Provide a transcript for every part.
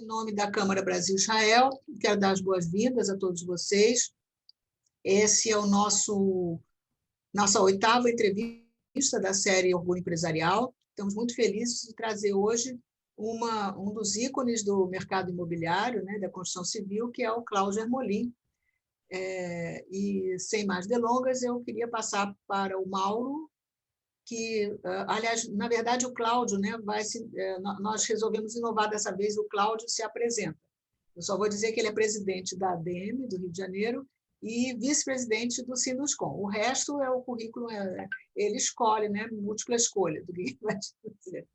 Em nome da Câmara Brasil-Israel, quero dar as boas-vindas a todos vocês. Esse é nossa 8ª entrevista da série Orgulho Empresarial. Estamos muito felizes de trazer hoje um dos ícones do mercado imobiliário, né, da construção civil, que é o Cláudio Hermolin. E, sem mais delongas, eu queria passar para o Mauro, que, aliás, na verdade, o Cláudio, né, nós resolvemos inovar dessa vez, o Cláudio se apresenta. Eu só vou dizer que ele é presidente da ADEME, do Rio de Janeiro, e vice-presidente do Sinuscom. O resto é o currículo, ele escolhe, né, múltipla escolha do que vai dizer.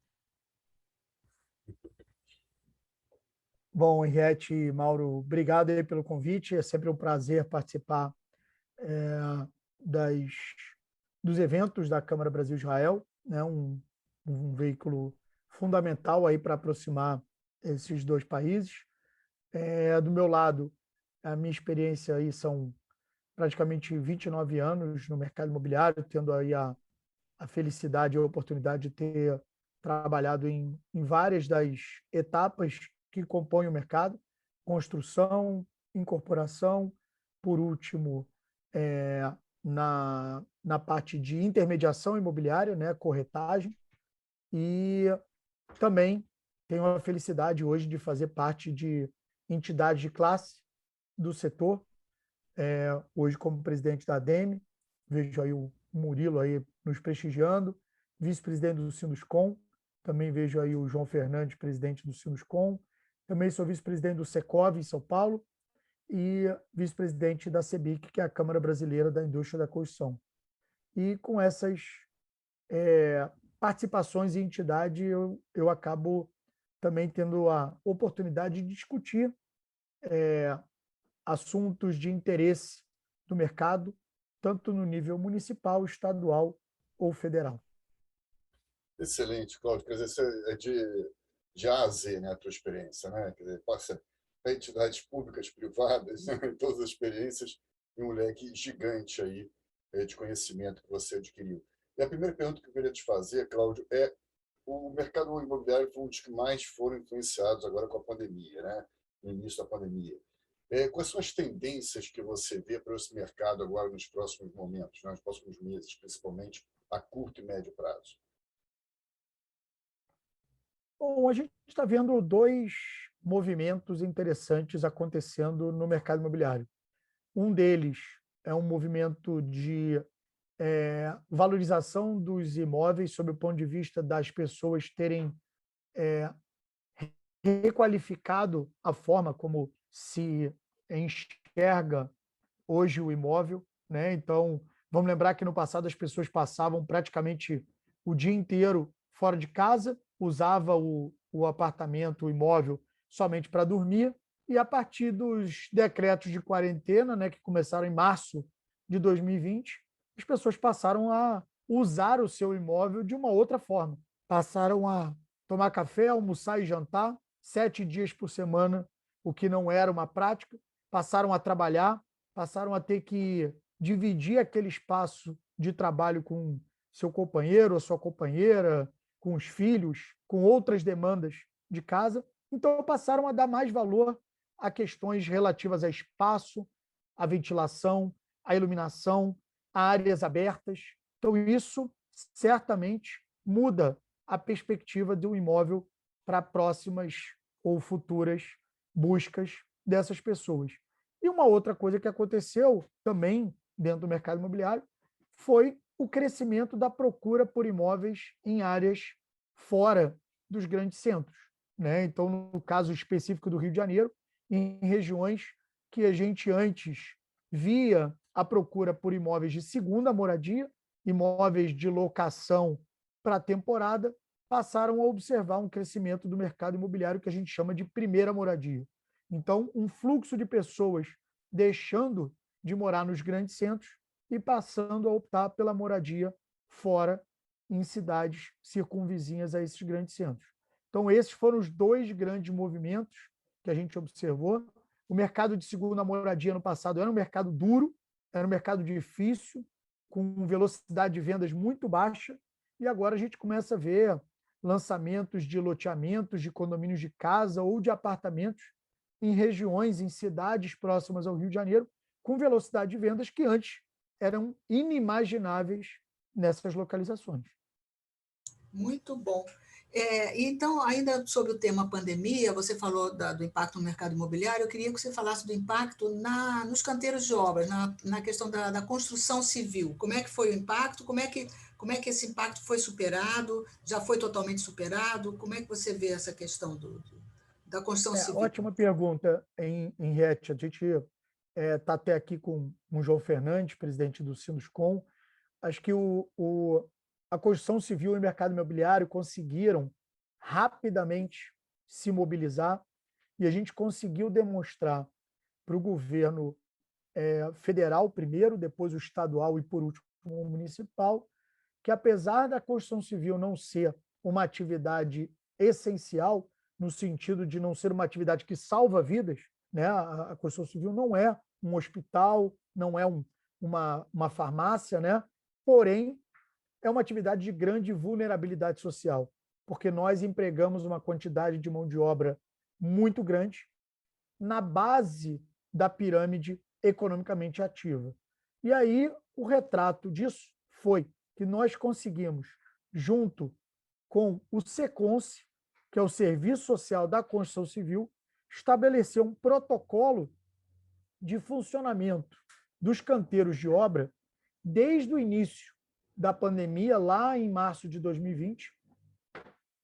Bom, Henriette e Mauro, obrigado aí pelo convite. É sempre um prazer participar dos eventos da Câmara Brasil-Israel, né? Um veículo fundamental aí para aproximar esses dois países. Do meu lado, a minha experiência aí são praticamente 29 anos no mercado imobiliário, tendo aí a felicidade e a oportunidade de ter trabalhado em várias das etapas que compõem o mercado: construção, incorporação, por último, na parte de intermediação imobiliária, né, corretagem, e também tenho a felicidade hoje de fazer parte de entidades de classe do setor, hoje como presidente da ADEME, vejo aí o Murilo aí nos prestigiando, vice-presidente do Sinuscom, também vejo aí o João Fernandes, presidente do Sinuscom, também sou vice-presidente do Secov em São Paulo e vice-presidente da CEBIC, que é a Câmara Brasileira da Indústria da Construção. E com essas participações em entidade, eu acabo também tendo a oportunidade de discutir assuntos de interesse do mercado, tanto no nível municipal, estadual ou federal. Excelente, Cláudio. Quer dizer, é de A a Z, né, a tua experiência, né? Quer dizer, passa para entidades públicas, privadas, né, todas as experiências, e um leque gigante aí de conhecimento que você adquiriu. E a primeira pergunta que eu queria te fazer, Cláudio, o mercado imobiliário foi um dos que mais foram influenciados agora com a pandemia, né? No início da pandemia. Quais são as tendências que você vê para esse mercado agora nos próximos momentos, nos próximos meses, principalmente a curto e médio prazo? Bom, a gente está vendo dois movimentos interessantes acontecendo no mercado imobiliário. Um deles é um movimento de valorização dos imóveis sob o ponto de vista das pessoas terem requalificado a forma como se enxerga hoje o imóvel, né? Então, vamos lembrar que no passado as pessoas passavam praticamente o dia inteiro fora de casa, usava o apartamento, o imóvel, somente para dormir, e a partir dos decretos de quarentena, né, que começaram em março de 2020, as pessoas passaram a usar o seu imóvel de uma outra forma. Passaram a tomar café, almoçar e jantar 7 dias por semana, o que não era uma prática. Passaram a trabalhar, passaram a ter que dividir aquele espaço de trabalho com seu companheiro ou sua companheira, com os filhos, com outras demandas de casa. Então, passaram a dar mais valor a questões relativas a espaço, a ventilação, a iluminação, a áreas abertas. Então, isso certamente muda a perspectiva do imóvel para próximas ou futuras buscas dessas pessoas. E uma outra coisa que aconteceu também dentro do mercado imobiliário foi o crescimento da procura por imóveis em áreas fora dos grandes centros, né? Então, no caso específico do Rio de Janeiro, em regiões que a gente antes via a procura por imóveis de segunda moradia, imóveis de locação para temporada, passaram a observar um crescimento do mercado imobiliário que a gente chama de primeira moradia. Então, um fluxo de pessoas deixando de morar nos grandes centros e passando a optar pela moradia fora, em cidades circunvizinhas a esses grandes centros. Então, esses foram os dois grandes movimentos que a gente observou. O mercado de segunda moradia no passado era um mercado duro, era um mercado difícil, com velocidade de vendas muito baixa, e agora a gente começa a ver lançamentos de loteamentos, de condomínios de casa ou de apartamentos em regiões, em cidades próximas ao Rio de Janeiro, com velocidade de vendas que antes eram inimagináveis nessas localizações. Muito bom. Então, ainda sobre o tema pandemia, você falou do impacto no mercado imobiliário, eu queria que você falasse do impacto nos canteiros de obras, na questão da construção civil. Como é que foi o impacto? Como é que esse impacto foi superado? Já foi totalmente superado? Como é que você vê essa questão da construção civil? Ótima pergunta, Henriette. A gente está até aqui com o João Fernandes, presidente do Sinuscom. Acho que a construção civil e o mercado imobiliário conseguiram rapidamente se mobilizar e a gente conseguiu demonstrar para o governo federal primeiro, depois o estadual e, por último, o municipal, que apesar da construção civil não ser uma atividade essencial, no sentido de não ser uma atividade que salva vidas, né? A construção civil não é um hospital, não é uma farmácia, né? Porém, é uma atividade de grande vulnerabilidade social, porque nós empregamos uma quantidade de mão de obra muito grande na base da pirâmide economicamente ativa. E aí, o retrato disso foi que nós conseguimos, junto com o SECONSE, que é o Serviço Social da Construção Civil, estabelecer um protocolo de funcionamento dos canteiros de obra desde o início da pandemia, lá em março de 2020,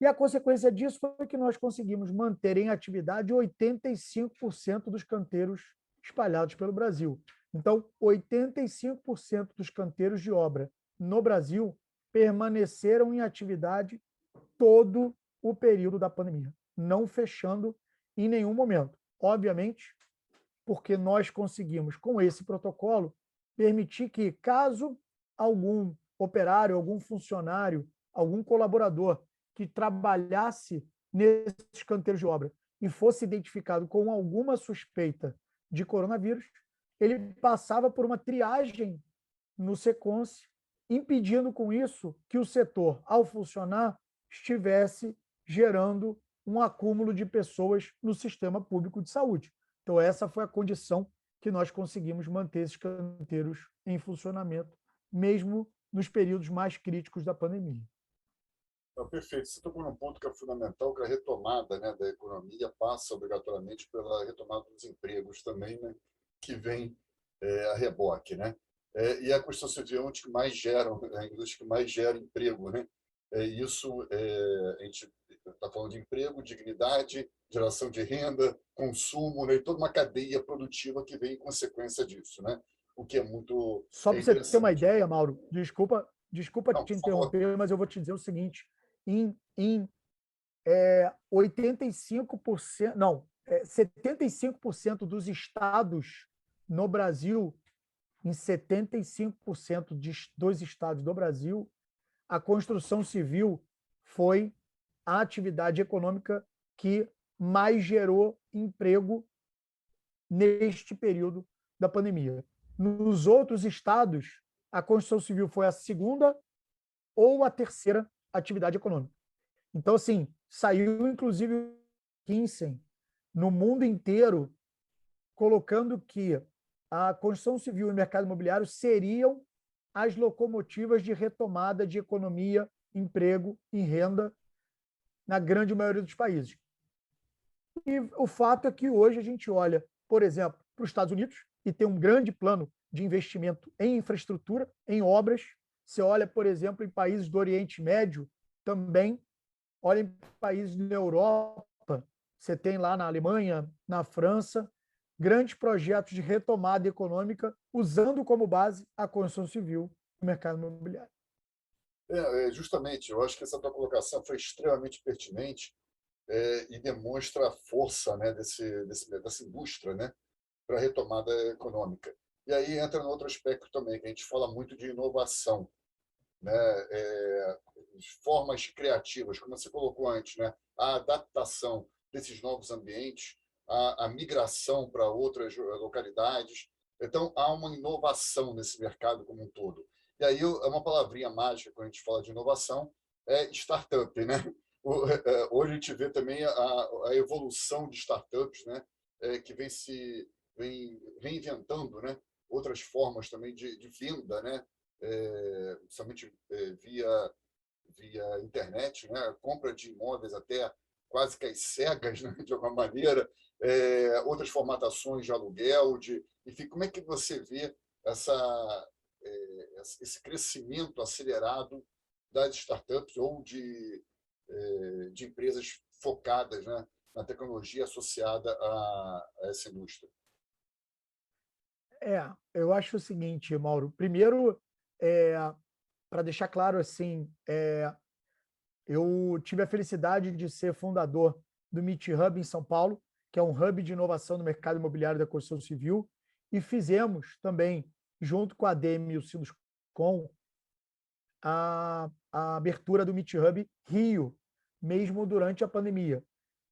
e a consequência disso foi que nós conseguimos manter em atividade 85% dos canteiros espalhados pelo Brasil. Então, 85% dos canteiros de obra no Brasil permaneceram em atividade todo o período da pandemia, não fechando em nenhum momento. Obviamente, porque nós conseguimos, com esse protocolo, permitir que, caso algum operário, algum funcionário, algum colaborador que trabalhasse nesses canteiros de obra e fosse identificado com alguma suspeita de coronavírus, ele passava por uma triagem no SECONSE, impedindo com isso que o setor, ao funcionar, estivesse gerando um acúmulo de pessoas no sistema público de saúde. Então, essa foi a condição que nós conseguimos manter esses canteiros em funcionamento, mesmo nos períodos mais críticos da pandemia. Perfeito. Você tocou num ponto que é fundamental, que a retomada, né, da economia passa obrigatoriamente pela retomada dos empregos também, né, que vem a reboque, né? E a construção civil é uma das que mais geram, emprego, né? Isso, a gente está falando de emprego, dignidade, geração de renda, consumo, né, e toda uma cadeia produtiva que vem em consequência disso, né? O que é muito Só para você ter uma ideia, Mauro, desculpa Não, te interromper, mas eu vou te dizer o seguinte: em 85%, não, 75% dos estados no Brasil, em 75% dos estados do Brasil, a construção civil foi a atividade econômica que mais gerou emprego neste período da pandemia. Nos outros estados, a construção civil foi a segunda ou a terceira atividade econômica. Então, assim, saiu inclusive o McKinsey no mundo inteiro colocando que a construção civil e o mercado imobiliário seriam as locomotivas de retomada de economia, emprego e renda na grande maioria dos países. E o fato é que hoje a gente olha, por exemplo, para os Estados Unidos e tem um grande plano de investimento em infraestrutura, em obras. Você olha, por exemplo, em países do Oriente Médio também, olha em países da Europa, você tem lá na Alemanha, na França, grandes projetos de retomada econômica usando como base a construção civil e o mercado imobiliário. Justamente, eu acho que essa tua colocação foi extremamente pertinente e demonstra a força, né, dessa indústria, né, para a retomada econômica. E aí entra no outro aspecto também, que a gente fala muito de inovação, né, formas criativas, como você colocou antes, né, a adaptação desses novos ambientes, a migração para outras localidades. Então, há uma inovação nesse mercado como um todo. E aí, é uma palavrinha mágica, quando a gente fala de inovação, é startup, né? hoje a gente vê também a evolução de startups, né, que vem reinventando, né, outras formas também de venda, né, principalmente via internet, né, compra de imóveis até quase que às cegas, né, de alguma maneira, outras formatações de aluguel, enfim, como é que você vê esse crescimento acelerado das startups ou de empresas focadas, né, na tecnologia associada a essa indústria? Eu acho o seguinte, Mauro. Primeiro, para deixar claro, assim, eu tive a felicidade de ser fundador do Meet Hub em São Paulo, que é um hub de inovação no mercado imobiliário da construção civil, e fizemos também, junto com a ADEM e o Sinuscom, a abertura do Meet Hub Rio, mesmo durante a pandemia.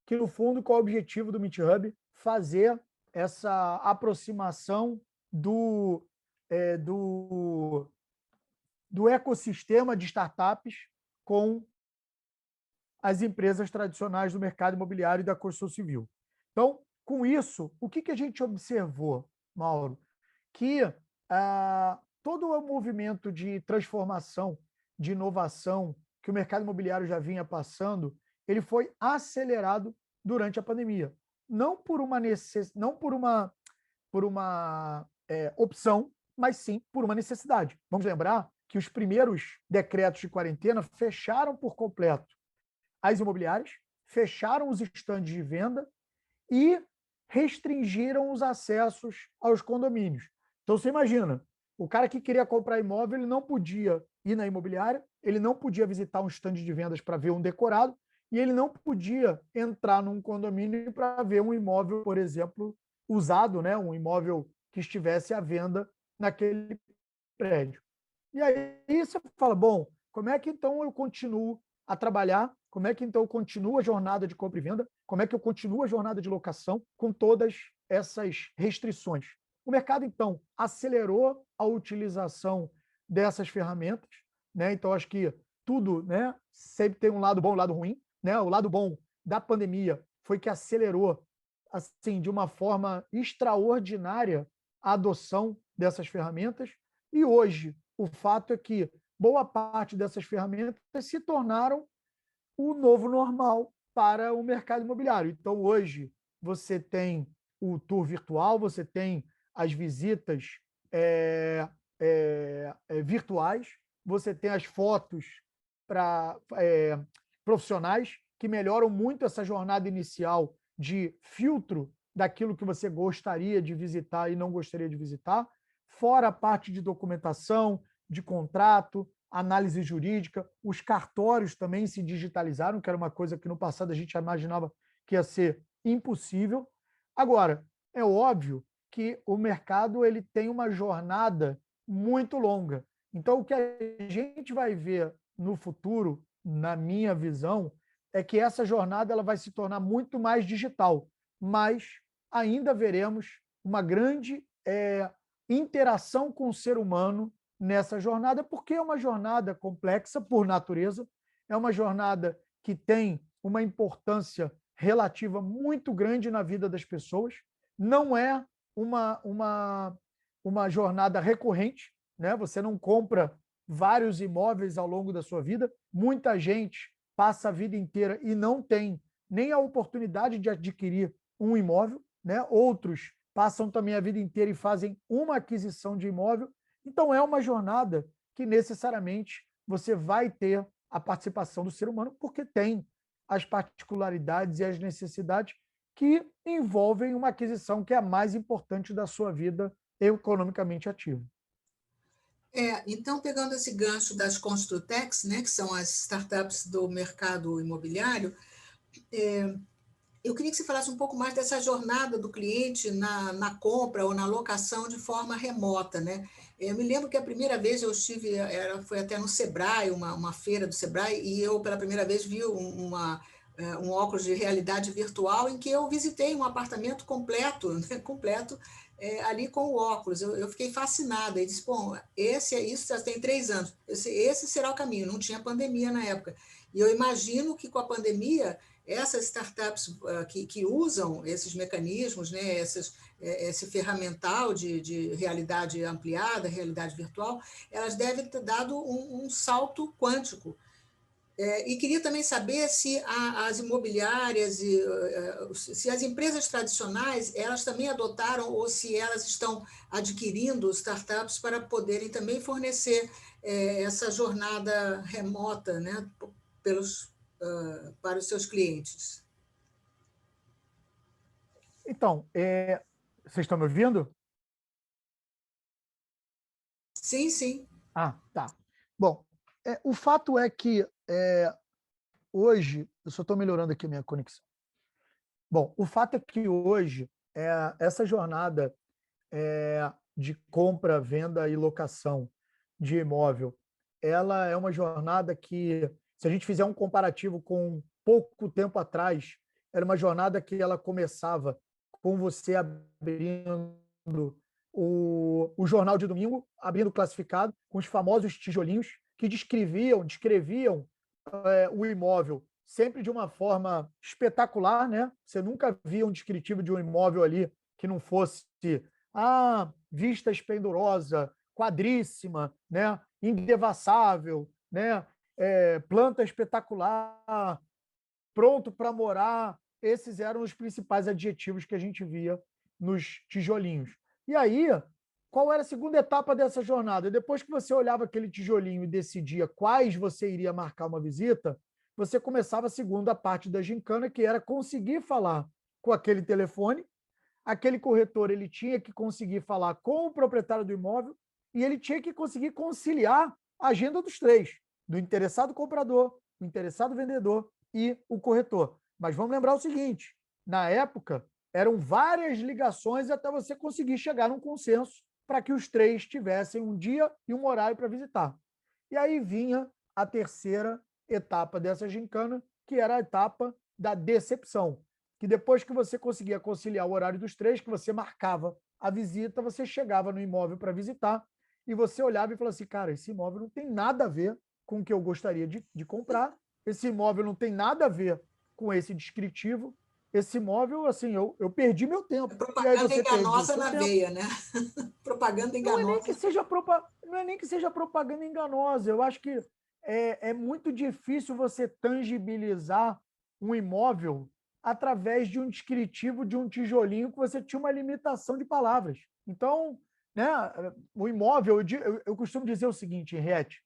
Que, no fundo, qual é o objetivo do Meet Hub? Fazer essa aproximação do ecossistema de startups com as empresas tradicionais do mercado imobiliário e da construção civil. Então, com isso, o que a gente observou, Mauro? Que todo o movimento de transformação, de inovação que o mercado imobiliário já vinha passando, ele foi acelerado durante a pandemia. Não por uma opção, mas sim por uma necessidade. Vamos lembrar que os primeiros decretos de quarentena fecharam por completo as imobiliárias, fecharam os estandes de venda e restringiram os acessos aos condomínios. Então, você imagina, o cara que queria comprar imóvel, ele não podia ir na imobiliária, ele não podia visitar um estande de vendas para ver um decorado, e ele não podia entrar num condomínio para ver um imóvel, por exemplo, usado, né? Um imóvel que estivesse à venda naquele prédio. E aí você fala, bom, como é que então eu continuo a trabalhar? Como é que então eu continuo a jornada de compra e venda? Como é que eu continuo a jornada de locação com todas essas restrições? O mercado, então, acelerou a utilização dessas ferramentas, né? Então, acho que tudo, né, sempre tem um lado bom e um lado ruim, né? O lado bom da pandemia foi que acelerou, assim, de uma forma extraordinária a adoção dessas ferramentas, e hoje o fato é que boa parte dessas ferramentas se tornaram o novo normal para o mercado imobiliário. Então, hoje, você tem o tour virtual, você tem as visitas virtuais, você tem as fotos profissionais, que melhoram muito essa jornada inicial de filtro daquilo que você gostaria de visitar e não gostaria de visitar, fora a parte de documentação, de contrato, análise jurídica, os cartórios também se digitalizaram, que era uma coisa que no passado a gente imaginava que ia ser impossível. Agora, é óbvio que o mercado ele tem uma jornada muito longa. Então, o que a gente vai ver no futuro, na minha visão, é que essa jornada ela vai se tornar muito mais digital, mas ainda veremos uma grande interação com o ser humano nessa jornada, porque é uma jornada complexa por natureza, é uma jornada que tem uma importância relativa muito grande na vida das pessoas, não é uma jornada recorrente, né? Você não compra vários imóveis ao longo da sua vida, muita gente passa a vida inteira e não tem nem a oportunidade de adquirir um imóvel, né? Outros passam também a vida inteira e fazem uma aquisição de imóvel. Então, é uma jornada que necessariamente você vai ter a participação do ser humano, porque tem as particularidades e as necessidades que envolvem uma aquisição que é a mais importante da sua vida economicamente ativa. Então, pegando esse gancho das Construtecs, né, que são as startups do mercado imobiliário, eu queria que você falasse um pouco mais dessa jornada do cliente na compra ou na locação de forma remota, né? Eu me lembro que a primeira vez eu estive, foi até no Sebrae, uma feira do Sebrae, e eu, pela primeira vez, vi um óculos de realidade virtual em que eu visitei um apartamento completo, né, completo, ali com o óculos. Eu fiquei fascinada e disse, bom, isso já tem 3 anos, esse será o caminho, não tinha pandemia na época. E eu imagino que, com a pandemia, essas startups que usam esses mecanismos, né, esse ferramental de realidade ampliada, realidade virtual, elas devem ter dado um salto quântico. E queria também saber se as imobiliárias, se as empresas tradicionais, elas também adotaram ou se elas estão adquirindo startups para poderem também fornecer essa jornada remota, né, para os seus clientes. Então, vocês estão me ouvindo? Sim, sim. Ah, tá. Bom, o fato é que hoje, eu só estou melhorando aqui a minha conexão. Bom, o fato é que hoje, essa jornada de compra, venda e locação de imóvel, ela é uma jornada que, se a gente fizer um comparativo com pouco tempo atrás, era uma jornada que ela começava com você abrindo o jornal de domingo, abrindo o classificado, com os famosos tijolinhos que descreviam o imóvel sempre de uma forma espetacular, né? Você nunca via um descritivo de um imóvel ali que não fosse vista esplendorosa, quadríssima, né? Indevassável, né? Planta espetacular, pronto para morar. Esses eram os principais adjetivos que a gente via nos tijolinhos. E aí, qual era a segunda etapa dessa jornada? Depois que você olhava aquele tijolinho e decidia quais você iria marcar uma visita, você começava a segunda parte da gincana, que era conseguir falar com aquele telefone. Aquele corretor ele tinha que conseguir falar com o proprietário do imóvel e ele tinha que conseguir conciliar a agenda dos três, do interessado comprador, do interessado vendedor e o corretor. Mas vamos lembrar o seguinte, na época, eram várias ligações até você conseguir chegar num consenso para que os três tivessem um dia e um horário para visitar. E aí vinha a terceira etapa dessa gincana, que era a etapa da decepção, que depois que você conseguia conciliar o horário dos três, que você marcava a visita, você chegava no imóvel para visitar e você olhava e falava assim, cara, esse imóvel não tem nada a ver com o que eu gostaria de comprar, esse imóvel não tem nada a ver com esse descritivo, esse imóvel, assim, eu perdi meu tempo. Propaganda enganosa na veia, né? Propaganda enganosa. Não é nem que seja propaganda enganosa, eu acho que é muito difícil você tangibilizar um imóvel através de um descritivo de um tijolinho que você tinha uma limitação de palavras. Então, né, o imóvel, eu costumo dizer o seguinte, Henriette,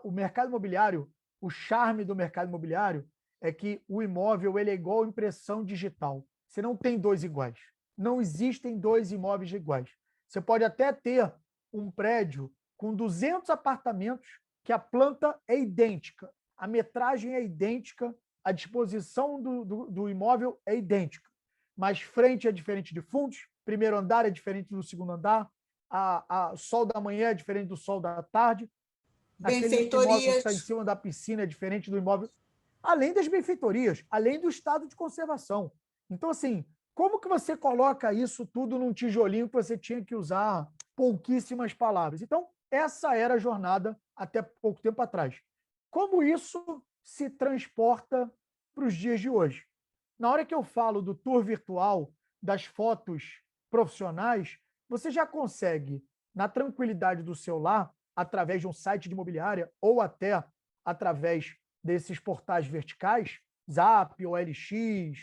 o mercado imobiliário, o charme do mercado imobiliário é que o imóvel ele é igual à impressão digital. Você não tem dois iguais. Não existem dois imóveis iguais. Você pode até ter um prédio com 200 apartamentos que a planta é idêntica, a metragem é idêntica, a disposição do imóvel é idêntica, mas frente é diferente de fundos, primeiro andar é diferente do segundo andar, a sol da manhã é diferente do sol da tarde, aquele imóvel que está em cima da piscina é diferente do imóvel, além das benfeitorias, além do estado de conservação. Então, assim, como que você coloca isso tudo num tijolinho que você tinha que usar pouquíssimas palavras? Então, essa era a jornada até pouco tempo atrás. Como isso se transporta para os dias de hoje? Na hora que eu falo do tour virtual, das fotos profissionais, você já consegue, na tranquilidade do seu lar, através de um site de imobiliária ou até através desses portais verticais, Zap, OLX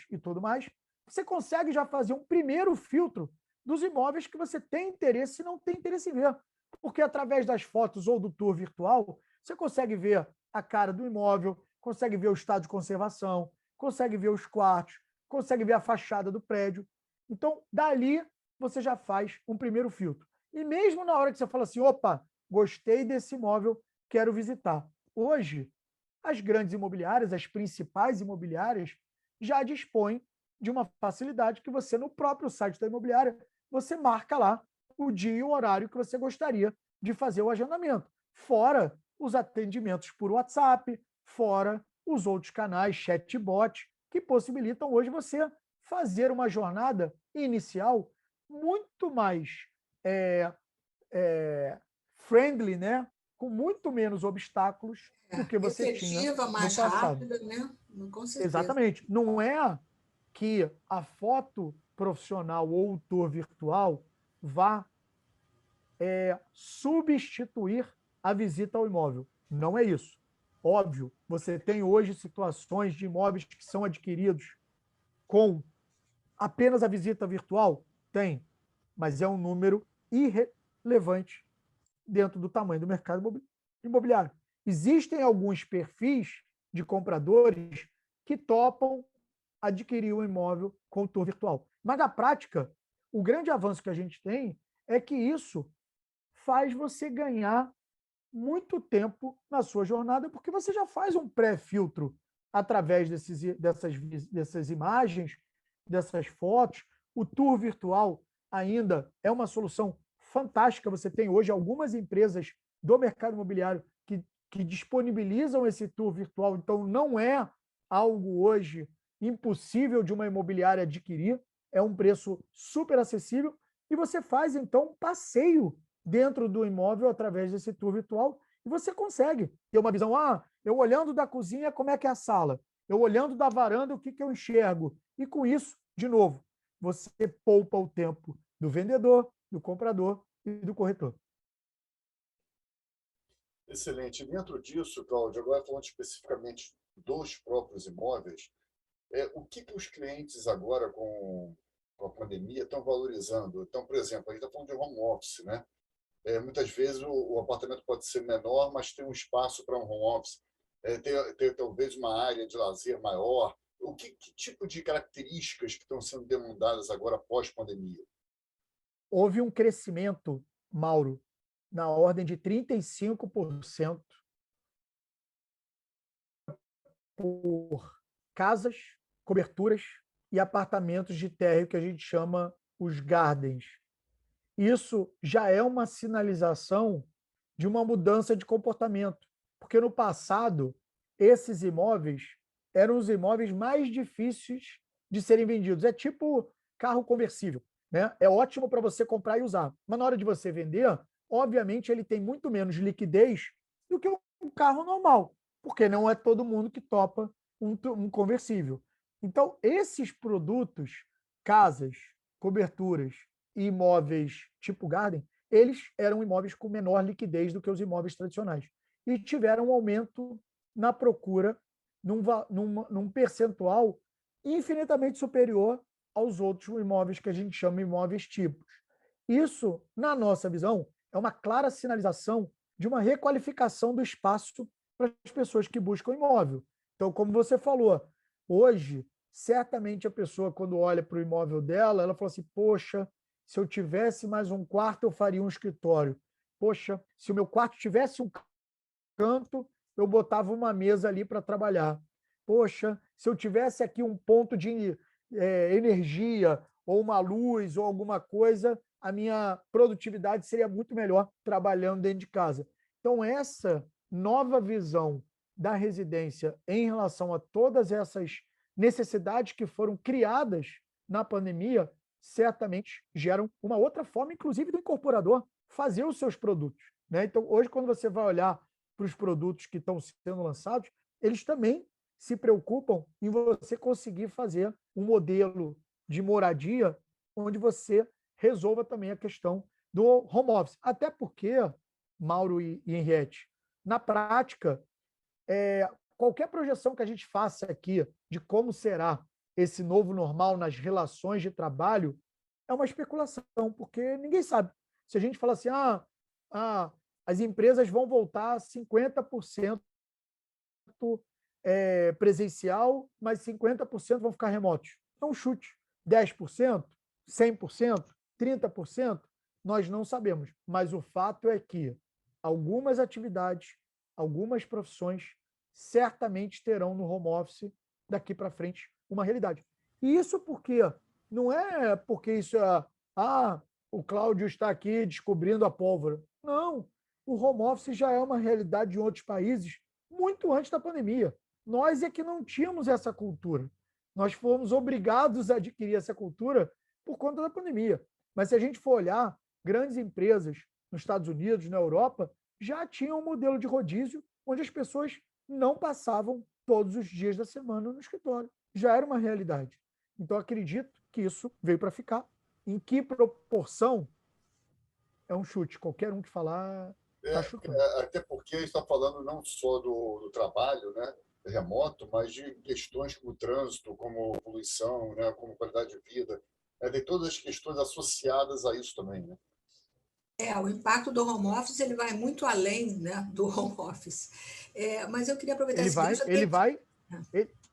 e tudo mais, você consegue já fazer um primeiro filtro dos imóveis que você tem interesse e não tem interesse em ver. Porque através das fotos ou do tour virtual, você consegue ver a cara do imóvel, consegue ver o estado de conservação, consegue ver os quartos, consegue ver a fachada do prédio. Então, dali, você já faz um primeiro filtro. E mesmo na hora que você fala assim, opa, gostei desse imóvel, quero visitar. Hoje, as grandes imobiliárias, as principais imobiliárias, já dispõem de uma facilidade que você, no próprio site da imobiliária, você marca lá o dia e o horário que você gostaria de fazer o agendamento. Fora os atendimentos por WhatsApp, fora os outros canais, chatbot, que possibilitam hoje você fazer uma jornada inicial muito mais friendly, né? com muito menos obstáculos do que você tinha efetiva, no mais passado. rápida, né? Com certeza. Exatamente. Não é que a foto profissional ou o tour virtual vá substituir a visita ao imóvel. Não é isso. Óbvio, você tem hoje situações de imóveis que são adquiridos com apenas a visita virtual? Tem, mas é um número irrelevante dentro do tamanho do mercado imobiliário. Existem alguns perfis de compradores que topam adquirir o imóvel com o tour virtual. Mas, na prática, o grande avanço que a gente tem é que isso faz você ganhar muito tempo na sua jornada, porque você já faz um pré-filtro através dessas imagens, dessas fotos. O tour virtual ainda é uma solução fantástica. Você tem hoje algumas empresas do mercado imobiliário que disponibilizam esse tour virtual, então não é algo hoje impossível de uma imobiliária adquirir, é um preço super acessível e você faz então um passeio dentro do imóvel através desse tour virtual e você consegue ter uma visão, eu olhando da cozinha, como é que é a sala? Eu olhando da varanda, o que eu enxergo? E com isso, de novo, você poupa o tempo do vendedor, do comprador e do corretor. Excelente. Dentro disso, Cláudio, agora falando especificamente dos próprios imóveis, o que os clientes agora com a pandemia estão valorizando? Então, por exemplo, a gente está falando de home office, né? Muitas vezes o apartamento pode ser menor, mas tem um espaço para um home office, ter talvez uma área de lazer maior. Que tipo de características que estão sendo demandadas agora pós-pandemia? Houve um crescimento, Mauro, na ordem de 35% por casas, coberturas e apartamentos de térreo que a gente chama os gardens. Isso já é uma sinalização de uma mudança de comportamento, porque no passado esses imóveis eram os imóveis mais difíceis de serem vendidos. É tipo carro conversível, né? É ótimo para você comprar e usar, mas na hora de você vender, obviamente ele tem muito menos liquidez do que um carro normal, porque não é todo mundo que topa um conversível. Então, esses produtos, casas, coberturas e imóveis tipo garden, eles eram imóveis com menor liquidez do que os imóveis tradicionais. E tiveram um aumento na procura num percentual infinitamente superior aos outros imóveis que a gente chama imóveis tipos. Isso, na nossa visão, é uma clara sinalização de uma requalificação do espaço para as pessoas que buscam imóvel. Então, como você falou, hoje, certamente a pessoa, quando olha para o imóvel dela, ela fala assim, poxa, se eu tivesse mais um quarto, eu faria um escritório. Poxa, se o meu quarto tivesse um canto, eu botava uma mesa ali para trabalhar. Poxa, se eu tivesse aqui um ponto de energia, ou uma luz, ou alguma coisa, a minha produtividade seria muito melhor trabalhando dentro de casa. Então, essa nova visão da residência em relação a todas essas necessidades que foram criadas na pandemia, certamente geram uma outra forma, inclusive do incorporador, fazer os seus produtos, né? Então, hoje, quando você vai olhar para os produtos que estão sendo lançados, eles também se preocupam em você conseguir fazer um modelo de moradia onde você resolva também a questão do home office. Até porque, Mauro e Henriette, na prática, qualquer projeção que a gente faça aqui de como será esse novo normal nas relações de trabalho é uma especulação, porque ninguém sabe. Se a gente fala assim, as empresas vão voltar a 50% presencial, mas 50% vão ficar remotos. É um chute. 10%, 100%, 30%, nós não sabemos. Mas o fato é que algumas atividades, algumas profissões, certamente terão no home office daqui para frente uma realidade. E isso porque não é porque isso é o Cláudio está aqui descobrindo a pólvora. Não, o home office já é uma realidade em outros países muito antes da pandemia. Nós é que não tínhamos essa cultura. Nós fomos obrigados a adquirir essa cultura por conta da pandemia. Mas se a gente for olhar, grandes empresas nos Estados Unidos, na Europa, já tinha um modelo de rodízio onde as pessoas não passavam todos os dias da semana no escritório. Já era uma realidade. Então, acredito que isso veio para ficar. Em que proporção é um chute. Qualquer um que falar está chutando. Até porque a gente está falando não só do trabalho, né, remoto, mas de questões como trânsito, como poluição, né, como qualidade de vida. Tem todas as questões associadas a isso também, né? O impacto do home office ele vai muito além, né, do home office. Mas eu queria aproveitar Ele esse vai, gancho ele até. vai,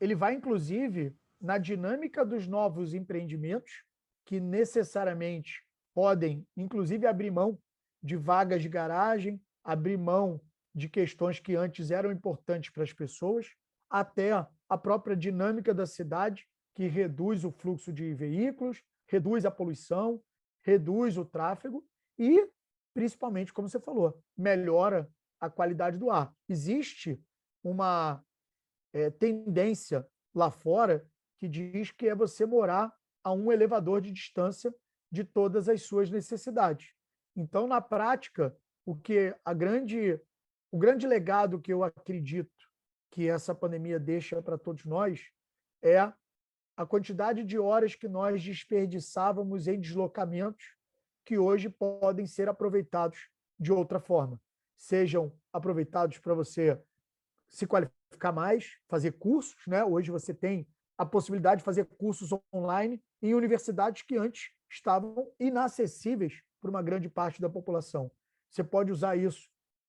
ele vai, inclusive, na dinâmica dos novos empreendimentos, que necessariamente podem, inclusive, abrir mão de vagas de garagem, abrir mão de questões que antes eram importantes para as pessoas, até a própria dinâmica da cidade, que reduz o fluxo de veículos, reduz a poluição, reduz o tráfego e, principalmente, como você falou, melhora a qualidade do ar. Existe uma tendência lá fora que diz que é você morar a um elevador de distância de todas as suas necessidades. Então, na prática, o grande legado que eu acredito que essa pandemia deixa para todos nós é a quantidade de horas que nós desperdiçávamos em deslocamentos que hoje podem ser aproveitados de outra forma. Sejam aproveitados para você se qualificar mais, fazer cursos, né? Hoje você tem a possibilidade de fazer cursos online em universidades que antes estavam inacessíveis para uma grande parte da população. Você pode usar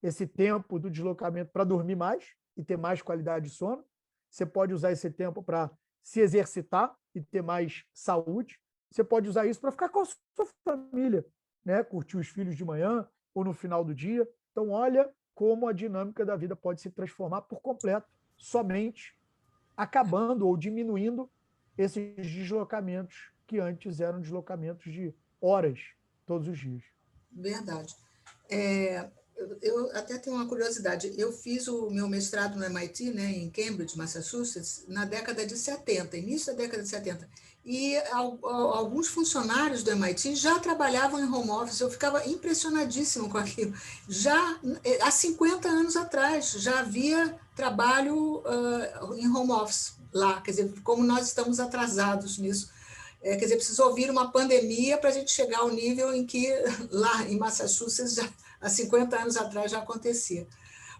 esse tempo do deslocamento para dormir mais e ter mais qualidade de sono. Você pode usar esse tempo para se exercitar e ter mais saúde. Você pode usar isso para ficar com a sua família, né? Curtir os filhos de manhã ou no final do dia. Então, olha como a dinâmica da vida pode se transformar por completo, somente acabando ou diminuindo esses deslocamentos que antes eram deslocamentos de horas todos os dias. Verdade. Eu até tenho uma curiosidade. Eu fiz o meu mestrado no MIT, né, em Cambridge, Massachusetts, na década de 70, início da década de 70. E alguns funcionários do MIT já trabalhavam em home office. Eu ficava impressionadíssimo com aquilo. Já há 50 anos atrás, já havia trabalho em home office lá. Quer dizer, como nós estamos atrasados nisso. Quer dizer, precisou vir uma pandemia para a gente chegar ao nível em que lá em Massachusetts, já, há 50 anos atrás, já acontecia.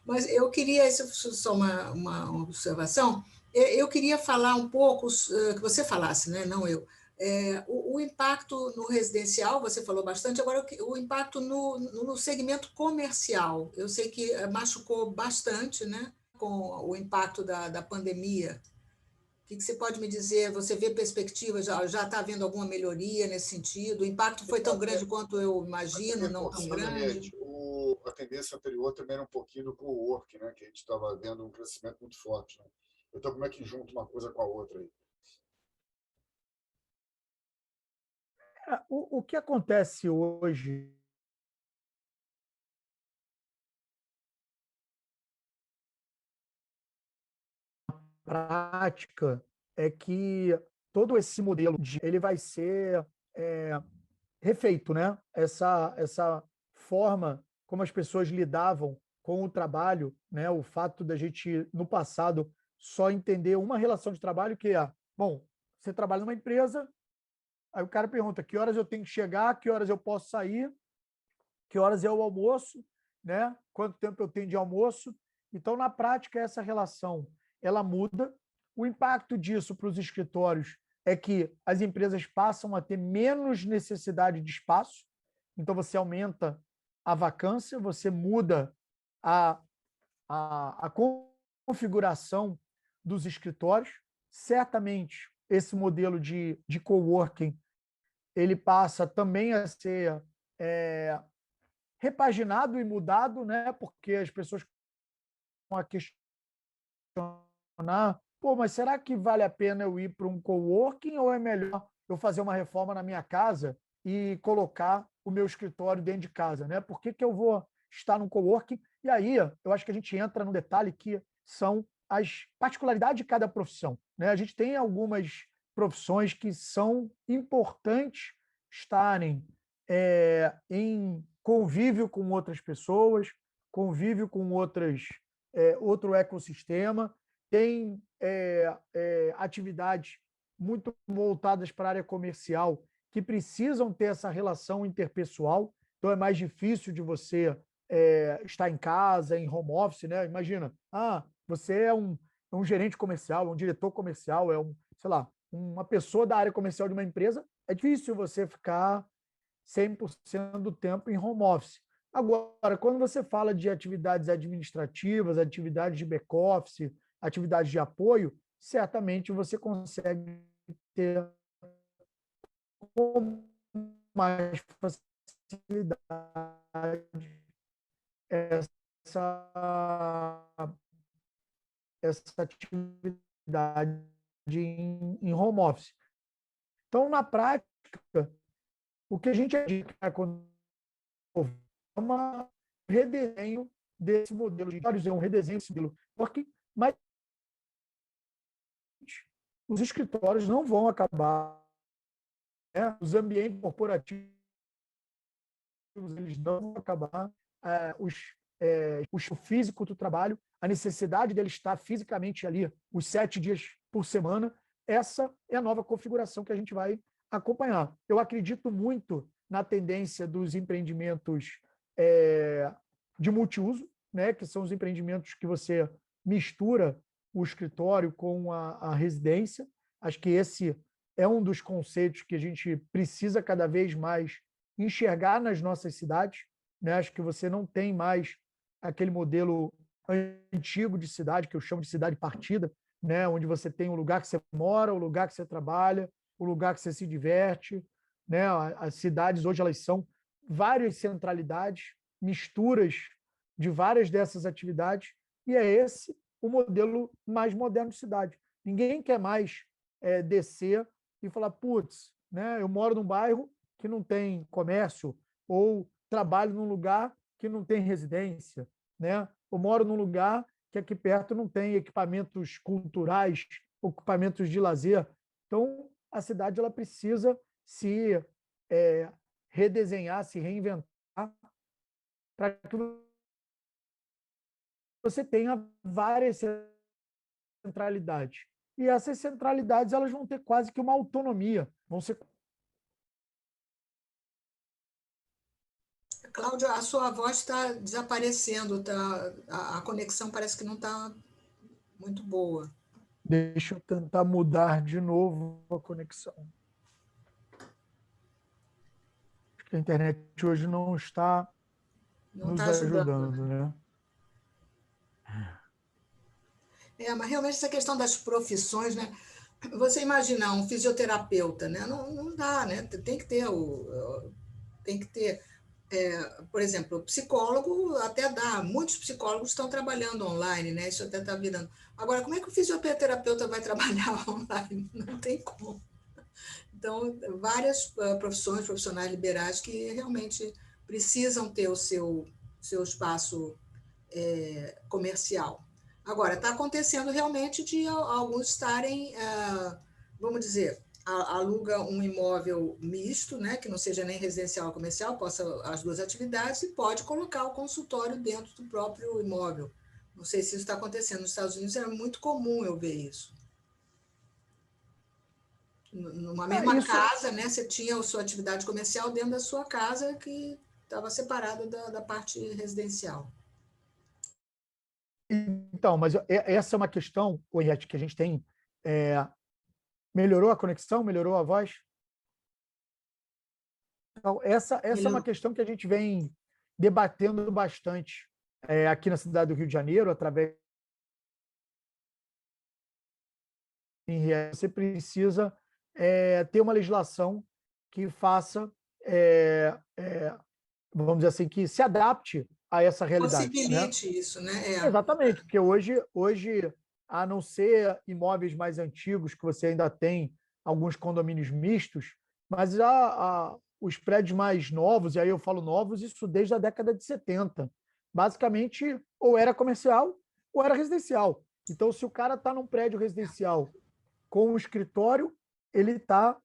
Mas eu queria, isso é só uma observação, eu queria falar um pouco, que você falasse, né? Não eu, o impacto no residencial, você falou bastante, agora o impacto no segmento comercial. Eu sei que machucou bastante, né, com o impacto da pandemia. O que você pode me dizer? Você vê perspectivas? Já está havendo alguma melhoria nesse sentido? O impacto foi tão grande quanto eu imagino, não tão grande? A tendência anterior também era um pouquinho do co-work, né? Que a gente estava vendo um crescimento muito forte. Né? Então, como é que junta uma coisa com a outra aí? O que acontece hoje prática é que todo esse modelo ele vai ser refeito, né? Essa forma como as pessoas lidavam com o trabalho, né? O fato da gente no passado só entender uma relação de trabalho que é, bom, você trabalha numa empresa, aí o cara pergunta que horas eu tenho que chegar, que horas eu posso sair, que horas é o almoço, né? Quanto tempo eu tenho de almoço. Então, na prática, essa relação ela muda. O impacto disso para os escritórios é que as empresas passam a ter menos necessidade de espaço. Então, você aumenta a vacância, você muda a configuração dos escritórios. Certamente, esse modelo de coworking ele passa também a ser repaginado e mudado, né? Porque as pessoas vão a questionar, pô, mas será que vale a pena eu ir para um coworking ou é melhor eu fazer uma reforma na minha casa e colocar o meu escritório dentro de casa, né? Por que eu vou estar num coworking? E aí, eu acho que a gente entra num detalhe que são as particularidades de cada profissão, né? A gente tem algumas profissões que são importantes estarem em convívio com outras pessoas, convive com outro ecossistema, tem atividades muito voltadas para a área comercial que precisam ter essa relação interpessoal, então é mais difícil de você estar em casa, em home office, né? Imagina, você é um gerente comercial, um diretor comercial, sei lá, uma pessoa da área comercial de uma empresa, é difícil você ficar 100% do tempo em home office. Agora, quando você fala de atividades administrativas, atividades de back-office, atividades de apoio, certamente você consegue ter com mais facilidade essa atividade em home office. Então, na prática, o que a gente indica quando é um redesenho desse modelo de um redesenho desse modelo, porque mas os escritórios não vão acabar, né? Os ambientes corporativos eles não vão acabar, o físico do trabalho, a necessidade dele estar fisicamente ali os 7 dias por semana, essa é a nova configuração que a gente vai acompanhar. Eu acredito muito na tendência dos empreendimentos de multiuso, né, que são os empreendimentos que você mistura o escritório com a residência. Acho que esse é um dos conceitos que a gente precisa cada vez mais enxergar nas nossas cidades, né? Acho que você não tem mais aquele modelo antigo de cidade, que eu chamo de cidade partida, né? Onde você tem o lugar que você mora, o lugar que você trabalha, o lugar que você se diverte, né? As cidades hoje elas são várias centralidades, misturas de várias dessas atividades, e é esse o modelo mais moderno de cidade. Ninguém quer mais descer e falar, putz, né? Eu moro num bairro que não tem comércio, ou trabalho num lugar que não tem residência, né? Eu moro num lugar que aqui perto não tem equipamentos culturais, equipamentos de lazer. Então, a cidade ela precisa se redesenhar, se reinventar, para que você tenha várias centralidades. E essas centralidades elas vão ter quase que uma autonomia, vão ser. Cláudia, a sua voz está desaparecendo, a conexão parece que não está muito boa. Deixa eu tentar mudar de novo a conexão. Acho que a internet hoje não está nos ajudando, né? Mas realmente essa questão das profissões, né? Você imaginar um fisioterapeuta, né? Não dá, né? Tem que ter, por exemplo, psicólogo até dá. Muitos psicólogos estão trabalhando online, né? Isso até está virando. Agora, como é que o fisioterapeuta vai trabalhar online? Não tem como. Então, várias profissionais liberais que realmente precisam ter o seu espaço comercial. Agora, está acontecendo realmente de alguns estarem, vamos dizer, aluga um imóvel misto, né, que não seja nem residencial ou comercial, possa as duas atividades, e pode colocar o consultório dentro do próprio imóvel. Não sei se isso está acontecendo. Nos Estados Unidos era muito comum eu ver isso. Numa mesma casa, né, você tinha a sua atividade comercial dentro da sua casa, que estava separada da parte residencial. Então, mas essa é uma questão, Henriette, que a gente tem. Melhorou a conexão? Melhorou a voz? Então, essa é uma questão que a gente vem debatendo bastante aqui na cidade do Rio de Janeiro, através. Você precisa ter uma legislação que faça, vamos dizer assim, que se adapte a essa realidade. Possibilite, né? Isso, né? Exatamente, porque hoje, a não ser imóveis mais antigos, que você ainda tem alguns condomínios mistos, mas os prédios mais novos, e aí eu falo novos, isso desde a década de 70, basicamente ou era comercial ou era residencial. Então, se o cara está num prédio residencial com um escritório, ele está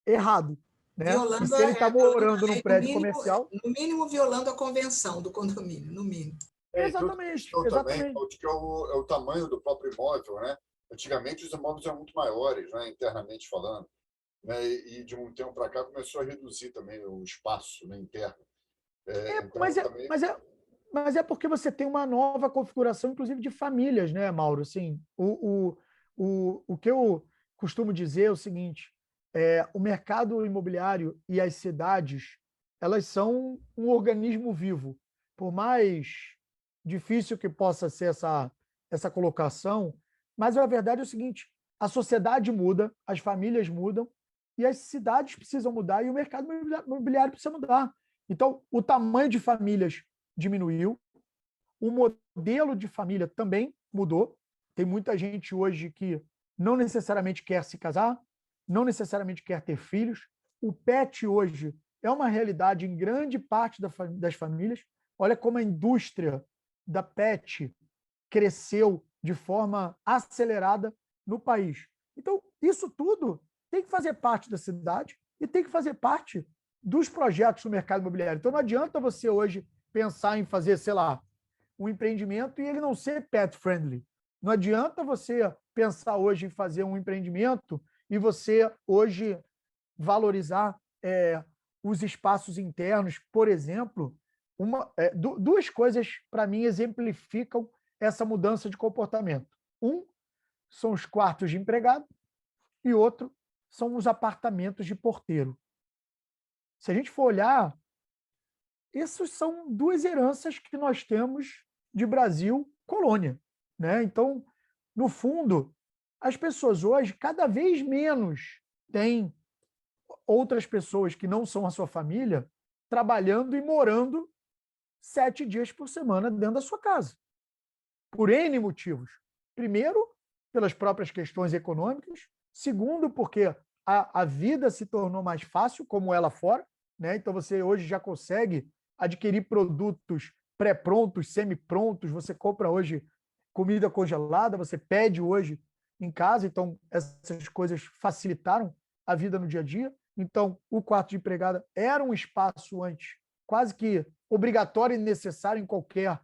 errado, né? E se ele está morando num prédio comercial... No mínimo, violando a convenção do condomínio, no mínimo. Exatamente, também, que é o tamanho do próprio imóvel, né? Antigamente, os imóveis eram muito maiores, né? Internamente falando. Né? E de um tempo para cá começou a reduzir também o espaço, né, interno. Então, mas é porque você tem uma nova configuração, inclusive de famílias, né, Mauro? Assim, o que eu costumo dizer é o seguinte: o mercado imobiliário e as cidades, elas são um organismo vivo. Por mais difícil que possa ser essa colocação, mas a verdade é o seguinte: a sociedade muda, as famílias mudam, e as cidades precisam mudar, e o mercado imobiliário precisa mudar. Então, o tamanho de famílias diminuiu, o modelo de família também mudou. Tem muita gente hoje que não necessariamente quer se casar, não necessariamente quer ter filhos. O pet hoje é uma realidade em grande parte das famílias. Olha como a indústria da pet cresceu de forma acelerada no país. Então, isso tudo tem que fazer parte da cidade e tem que fazer parte dos projetos do mercado imobiliário. Então, não adianta você hoje pensar em fazer, sei lá, um empreendimento e ele não ser pet-friendly. Não adianta você pensar hoje em fazer um empreendimento e você hoje valorizar os espaços internos. Por exemplo, duas coisas, para mim, exemplificam essa mudança de comportamento. Um são os quartos de empregado e outro são os apartamentos de porteiro. Se a gente for olhar, essas são duas heranças que nós temos de Brasil colônia, né? Então, no fundo, as pessoas hoje cada vez menos têm outras pessoas que não são a sua família trabalhando e morando 7 dias por semana dentro da sua casa, por N motivos. Primeiro, pelas próprias questões econômicas. Segundo, porque a vida se tornou mais fácil, como ela fora, né? Então, você hoje já consegue adquirir produtos pré-prontos, semi-prontos. Você compra hoje comida congelada, você pede hoje em casa. Então, essas coisas facilitaram a vida no dia a dia. Então, o quarto de empregada era um espaço antes quase que obrigatório e necessário em qualquer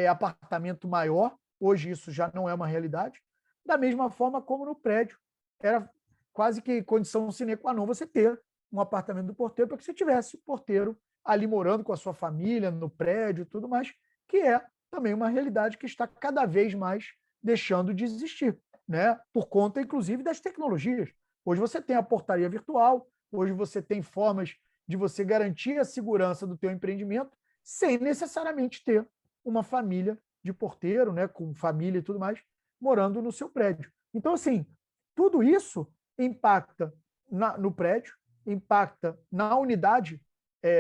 apartamento maior. Hoje isso já não é uma realidade. Da mesma forma como no prédio. Era quase que condição sine qua non você ter um apartamento do porteiro para que você tivesse o porteiro ali morando com a sua família, no prédio e tudo mais, que é também uma realidade que está cada vez mais deixando de existir, né? Por conta, inclusive, das tecnologias. Hoje você tem a portaria virtual, hoje você tem formas de você garantir a segurança do teu empreendimento sem necessariamente ter uma família de porteiro, né, com família e tudo mais, morando no seu prédio. Então, assim, tudo isso impacta no prédio, impacta na unidade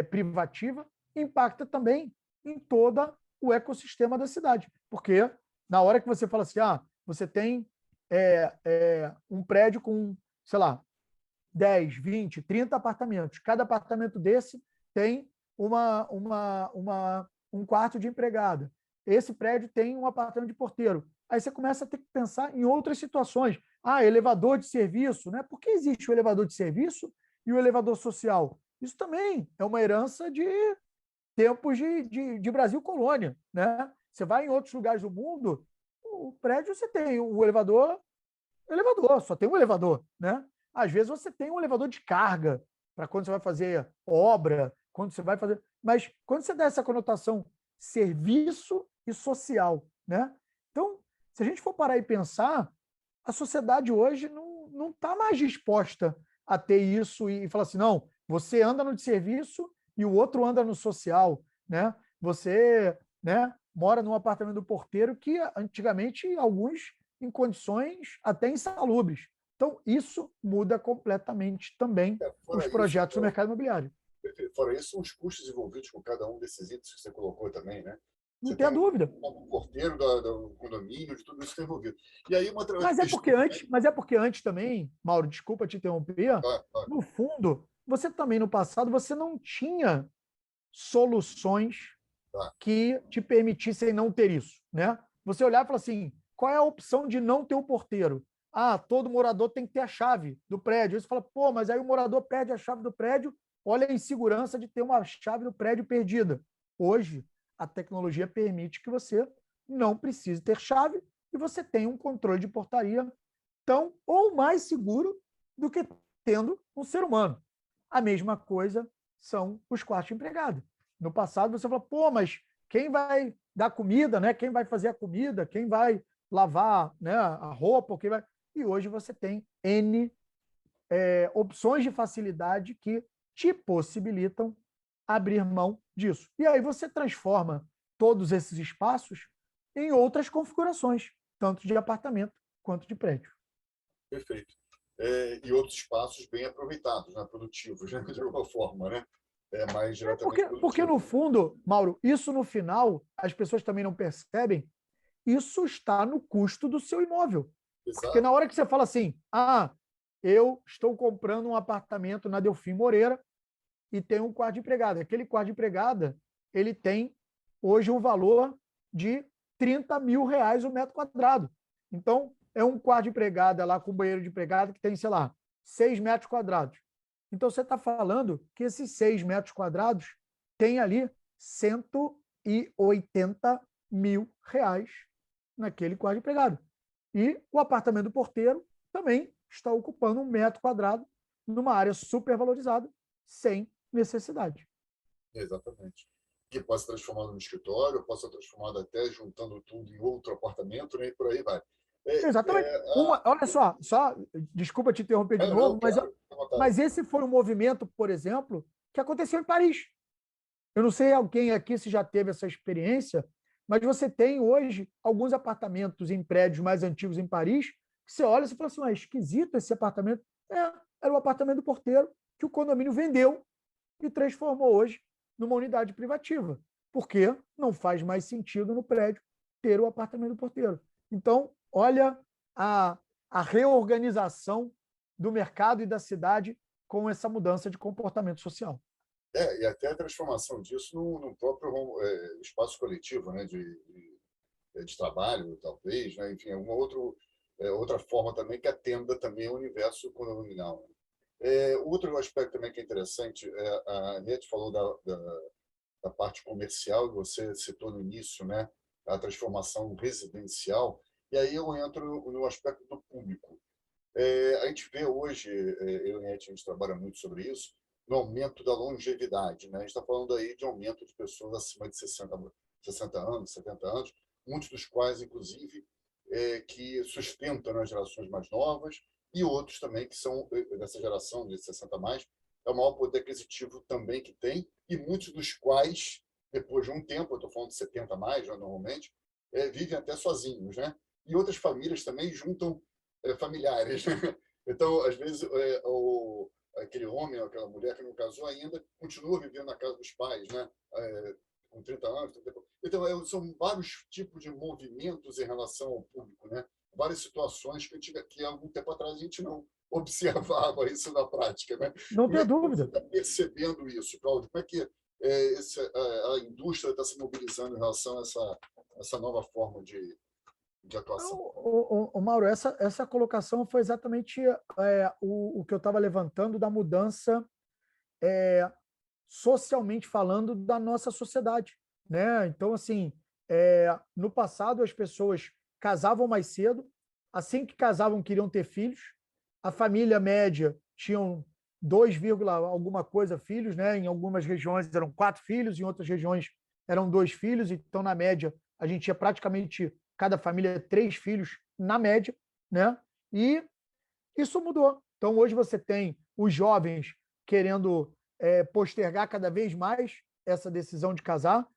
privativa, impacta também em todo o ecossistema da cidade. Porque na hora que você fala assim, você tem um prédio com, sei lá, 10, 20, 30 apartamentos. Cada apartamento desse tem um quarto de empregada. Esse prédio tem um apartamento de porteiro. Aí você começa a ter que pensar em outras situações. Elevador de serviço, né? Por que existe o elevador de serviço e o elevador social? Isso também é uma herança de tempos de Brasil colônia, né? Você vai em outros lugares do mundo, o prédio você tem um elevador, só tem um elevador, né? Às vezes você tem um elevador de carga para quando você vai fazer obra, quando você vai fazer... Mas quando você dá essa conotação serviço e social, né? Então, se a gente for parar e pensar, a sociedade hoje não está mais disposta a ter isso e falar assim, não, você anda no de serviço e o outro anda no social, né? Você, né, mora num apartamento do porteiro que antigamente alguns em condições até insalubres. Então, isso muda completamente também os projetos do mercado imobiliário. Fora isso, são os custos envolvidos com cada um desses itens que você colocou também, né? Não tem dúvida. O porteiro do condomínio, de tudo isso está envolvido. E aí, mas é porque antes também, Mauro, desculpa te interromper, no fundo, você também no passado, você não tinha soluções que te permitissem não ter isso, né? Você olhar e falar assim, qual é a opção de não ter o porteiro? todo morador tem que ter a chave do prédio. Aí você fala, pô, mas aí o morador perde a chave do prédio, olha a insegurança de ter uma chave do prédio perdida. Hoje, a tecnologia permite que você não precise ter chave e você tenha um controle de portaria tão ou mais seguro do que tendo um ser humano. A mesma coisa são os quartos empregados. No passado, você fala, pô, mas quem vai dar comida, né? Quem vai fazer a comida? Quem vai lavar, né, a roupa? Quem vai... E hoje você tem N opções de facilidade que te possibilitam abrir mão disso. E aí você transforma todos esses espaços em outras configurações, tanto de apartamento quanto de prédio. Perfeito. E outros espaços bem aproveitados, né? Produtivos, né? De alguma forma, né? Mais diretamente porque, no fundo, Mauro, isso no final, as pessoas também não percebem, isso está no custo do seu imóvel. Exato. Porque na hora que você fala assim, eu estou comprando um apartamento na Delfim Moreira e tem um quarto de empregada. Aquele quarto de empregada, ele tem hoje um valor de 30 mil reais o metro quadrado. Então, é um quarto de empregada lá com banheiro de empregada que tem, sei lá, 6 metros quadrados. Então, você está falando que esses 6 metros quadrados tem ali 180 mil reais naquele quarto de empregado. E o apartamento do porteiro também está ocupando 1 metro quadrado numa área supervalorizada, sem necessidade. Exatamente. Que pode ser transformado num escritório, pode ser transformado até juntando tudo em outro apartamento, né? E por aí vai. Exatamente. Olha só, desculpa te interromper de novo, mas esse foi um movimento, por exemplo, que aconteceu em Paris. Eu não sei alguém aqui se já teve essa experiência, mas você tem hoje alguns apartamentos em prédios mais antigos em Paris, que você olha e fala assim, esquisito esse apartamento. Era o apartamento do porteiro que o condomínio vendeu e transformou hoje numa unidade privativa, porque não faz mais sentido no prédio ter o apartamento do porteiro. Então, olha a reorganização do mercado e da cidade com essa mudança de comportamento social. E até a transformação disso no próprio espaço coletivo, né, de trabalho, talvez, né, enfim, outra forma também que atenda também ao universo condominial. Outro aspecto também que é interessante, a Aniette falou da parte comercial, que você citou no início, né, a transformação residencial, e aí eu entro no aspecto do público. A gente vê hoje, eu e a gente trabalha muito sobre isso, no aumento da longevidade. Né? A gente está falando aí de aumento de pessoas acima de 60 anos, 70 anos, muitos dos quais, inclusive, que sustentam as gerações mais novas, e outros também que são dessa geração de 60 a mais, é o maior poder aquisitivo também que tem, e muitos dos quais, depois de um tempo, eu estou falando de 70 a mais, já, normalmente, vivem até sozinhos. Né? E outras famílias também juntam familiares. Né? Então, às vezes, aquele homem ou aquela mulher que não casou ainda continua vivendo na casa dos pais, né? Com 30 anos. 30... Então, são vários tipos de movimentos em relação ao público, né? Várias situações que há algum tempo atrás a gente não observava isso na prática. Né? Não tem dúvida. Você está percebendo isso, Cláudio? Como é que a indústria está se mobilizando em relação a essa nova forma de atuação? Mauro, essa colocação foi exatamente o que eu estava levantando da mudança socialmente falando da nossa sociedade. Né? Então, assim, no passado as pessoas casavam mais cedo, assim que casavam queriam ter filhos, a família média tinham 2, alguma coisa filhos, né? Em algumas regiões eram 4 filhos, em outras regiões eram 2 filhos, então na média a gente tinha praticamente cada família 3 filhos na média, né? E isso mudou. Então hoje você tem os jovens querendo postergar cada vez mais essa decisão de casar.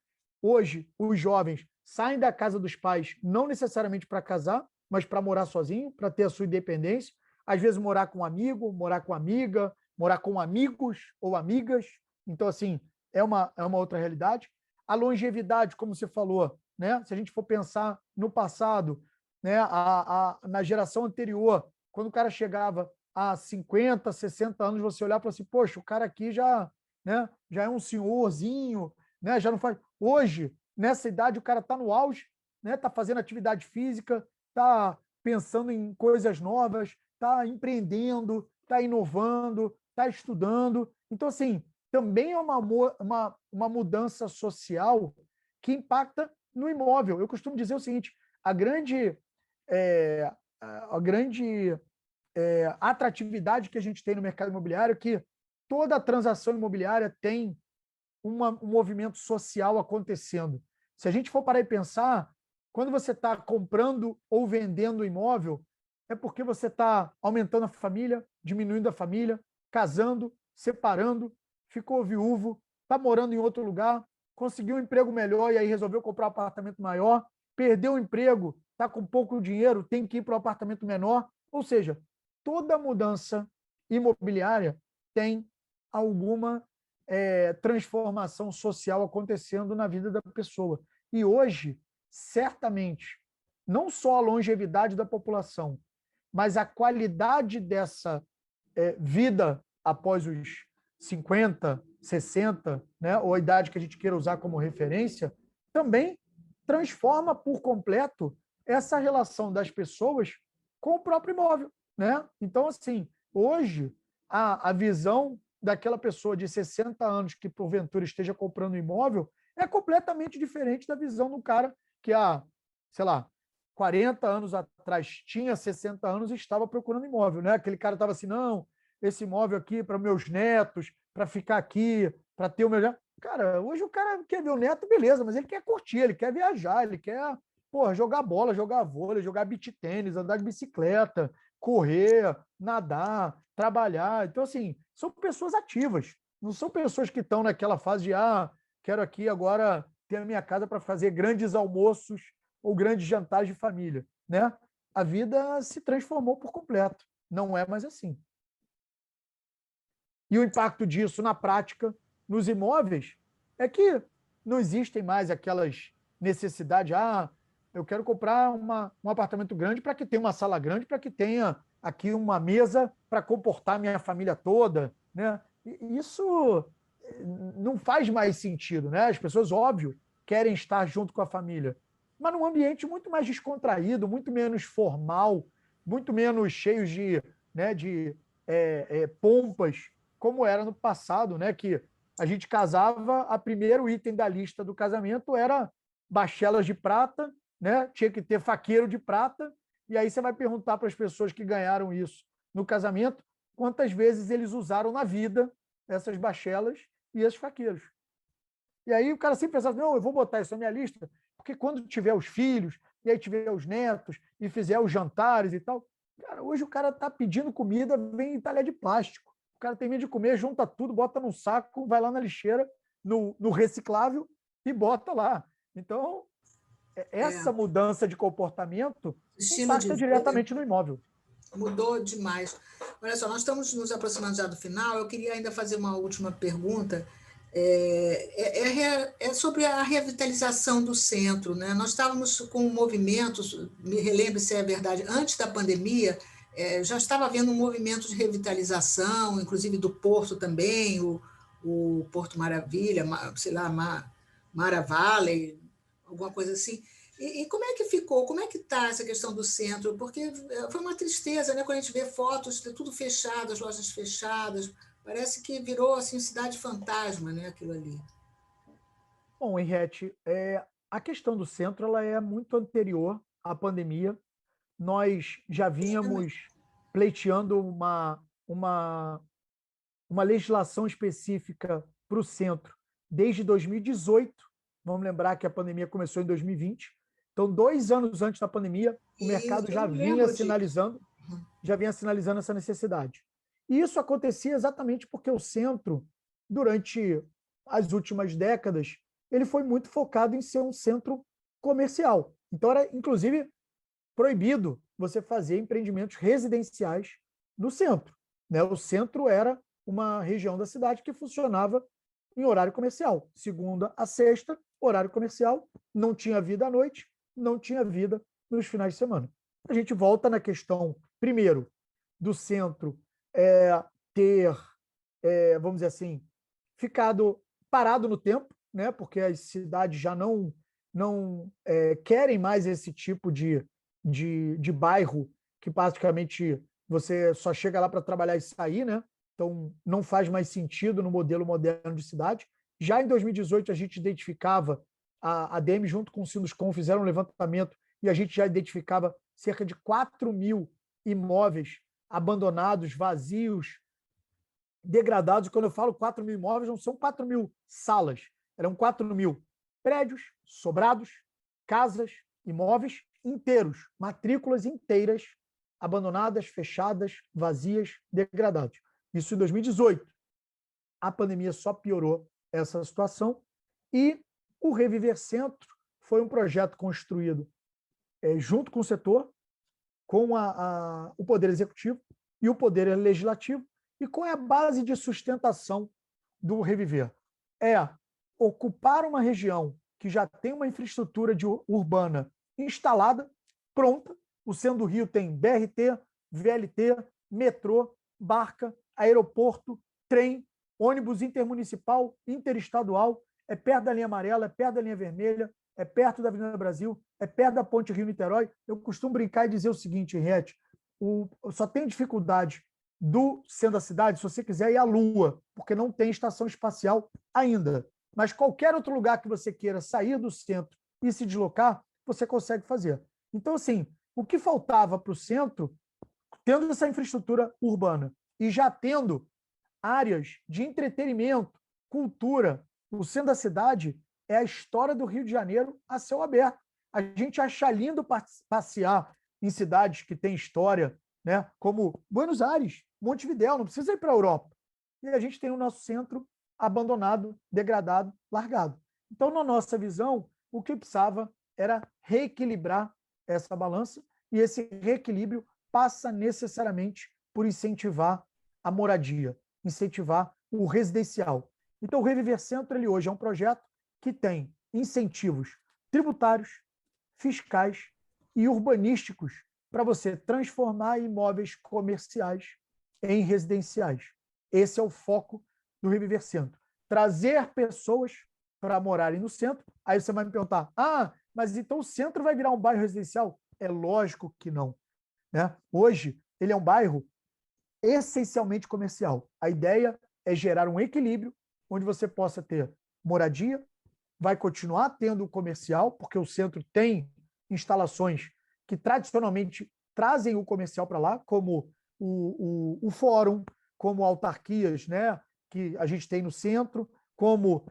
Hoje os jovens saem da casa dos pais não necessariamente para casar, mas para morar sozinho, para ter a sua independência. Às vezes morar com um amigo, morar com amiga, morar com amigos ou amigas. Então, assim, é uma outra realidade. A longevidade, como você falou, né? Se a gente for pensar no passado, né? Na geração anterior, quando o cara chegava a 50, 60 anos, você olhar e falar assim, poxa, o cara aqui já é um senhorzinho, né? Já não faz... Hoje, nessa idade, o cara está no auge, né? Está fazendo atividade física, está pensando em coisas novas, está empreendendo, está inovando, está estudando. Então, assim, também é uma mudança social que impacta no imóvel. Eu costumo dizer o seguinte, a grande atratividade que a gente tem no mercado imobiliário é que toda transação imobiliária tem um movimento social acontecendo. Se a gente for parar e pensar, quando você está comprando ou vendendo um imóvel, é porque você está aumentando a família, diminuindo a família, casando, separando, ficou viúvo, está morando em outro lugar, conseguiu um emprego melhor e aí resolveu comprar um apartamento maior, perdeu o emprego, está com pouco dinheiro, tem que ir para um apartamento menor. Ou seja, toda mudança imobiliária tem alguma transformação social acontecendo na vida da pessoa. E hoje, certamente, não só a longevidade da população, mas a qualidade dessa vida após os 50, 60, né, ou a idade que a gente queira usar como referência, também transforma por completo essa relação das pessoas com o próprio imóvel, né? Então, assim, hoje, a visão daquela pessoa de 60 anos que, porventura, esteja comprando um imóvel é completamente diferente da visão do cara que há, sei lá, 40 anos atrás tinha 60 anos e estava procurando imóvel, né? Aquele cara estava assim, não, esse imóvel aqui para meus netos, para ficar aqui, para ter o meu... Cara, hoje o cara quer ver o neto, beleza, mas ele quer curtir, ele quer viajar, ele quer, porra, jogar bola, jogar vôlei, jogar beach tênis, andar de bicicleta, correr, nadar, trabalhar. Então, assim, são pessoas ativas, não são pessoas que estão naquela fase de, quero aqui agora ter a minha casa para fazer grandes almoços ou grandes jantares de família, né? A vida se transformou por completo. Não é mais assim. E o impacto disso na prática, nos imóveis, é que não existem mais aquelas necessidades. Eu quero comprar um apartamento grande para que tenha uma sala grande, para que tenha aqui uma mesa para comportar minha família toda, né? E isso não faz mais sentido, né? As pessoas, óbvio, querem estar junto com a família, mas num ambiente muito mais descontraído, muito menos formal, muito menos cheio de, né, de pompas, como era no passado, né? Que a gente casava, a primeiro item da lista do casamento era bachelas de prata, né? Tinha que ter faqueiro de prata, e aí você vai perguntar para as pessoas que ganharam isso no casamento quantas vezes eles usaram na vida essas bachelas e esses faqueiros. E aí o cara sempre pensava, não, eu vou botar isso na minha lista, porque quando tiver os filhos, e aí tiver os netos, e fizer os jantares e tal, cara, hoje o cara está pedindo comida, vem em talher de plástico. O cara tem medo de comer, junta tudo, bota num saco, vai lá na lixeira, no reciclável, e bota lá. Então, essa mudança de comportamento impacta diretamente no imóvel. Mudou demais. Olha só, nós estamos nos aproximando já do final, eu queria ainda fazer uma última pergunta, sobre a revitalização do centro, né? Nós estávamos com movimentos, me relembre se é verdade, antes da pandemia, já estava havendo um movimento de revitalização, inclusive do Porto também, o Porto Maravilha, sei lá, Mara Valley, alguma coisa assim. E como é que ficou? Como é que está essa questão do centro? Porque foi uma tristeza, né? Quando a gente vê fotos, tudo fechado, as lojas fechadas, parece que virou assim cidade fantasma, né? Aquilo ali. Bom, Henriette, a questão do centro ela é muito anterior à pandemia. Nós já vínhamos pleiteando uma legislação específica para o centro desde 2018. Vamos lembrar que a pandemia começou em 2020. Então, 2 anos antes da pandemia, o mercado já vinha sinalizando essa necessidade. E isso acontecia exatamente porque o centro, durante as últimas décadas, ele foi muito focado em ser um centro comercial. Então, era, inclusive, proibido você fazer empreendimentos residenciais no centro, né? O centro era uma região da cidade que funcionava em horário comercial. Segunda a sexta, horário comercial, não tinha vida à noite, não tinha vida nos finais de semana. A gente volta na questão, primeiro, do centro ter, vamos dizer assim, ficado parado no tempo, né? Porque as cidades já não querem mais esse tipo de de bairro que praticamente você só chega lá para trabalhar e sair, né? Então, não faz mais sentido no modelo moderno de cidade. Já em 2018, a gente identificava, a ADM junto com o Sinduscom fizeram um levantamento e a gente já identificava cerca de 4.000 imóveis abandonados, vazios, degradados. Quando eu falo 4.000 imóveis, não são 4.000 salas, eram 4.000 prédios, sobrados, casas, imóveis inteiros, matrículas inteiras, abandonadas, fechadas, vazias, degradadas. Isso em 2018. A pandemia só piorou essa situação e o Reviver Centro foi um projeto construído junto com o setor, com o Poder Executivo e o Poder Legislativo. E qual é a base de sustentação do Reviver? É ocupar uma região que já tem uma infraestrutura urbana instalada, pronta. O Centro do Rio tem BRT, VLT, metrô, barca, aeroporto, trem, ônibus intermunicipal, interestadual, é perto da linha amarela, é perto da linha vermelha, é perto da Avenida Brasil, é perto da Ponte Rio-Niterói. Eu costumo brincar e dizer o seguinte, Henriette, só tem dificuldade do centro da cidade, se você quiser ir à Lua, porque não tem estação espacial ainda. Mas qualquer outro lugar que você queira sair do centro e se deslocar, você consegue fazer. Então, assim, o que faltava para o centro, tendo essa infraestrutura urbana e já tendo áreas de entretenimento, cultura, o centro da cidade é a história do Rio de Janeiro a céu aberto. A gente acha lindo passear em cidades que têm história, né? Como Buenos Aires, Montevidéu, não precisa ir para a Europa. E a gente tem o nosso centro abandonado, degradado, largado. Então, na nossa visão, o que precisava era reequilibrar essa balança, e esse reequilíbrio passa necessariamente por incentivar a moradia, incentivar o residencial. Então, o Reviver Centro, ele hoje é um projeto que tem incentivos tributários, fiscais e urbanísticos para você transformar imóveis comerciais em residenciais. Esse é o foco do Reviver Centro. Trazer pessoas para morarem no centro. Aí você vai me perguntar, mas então o centro vai virar um bairro residencial? É lógico que não, né? Hoje, ele é um bairro essencialmente comercial. A ideia é gerar um equilíbrio onde você possa ter moradia, vai continuar tendo o comercial, porque o centro tem instalações que tradicionalmente trazem o comercial para lá, como o fórum, como autarquias, né, que a gente tem no centro, como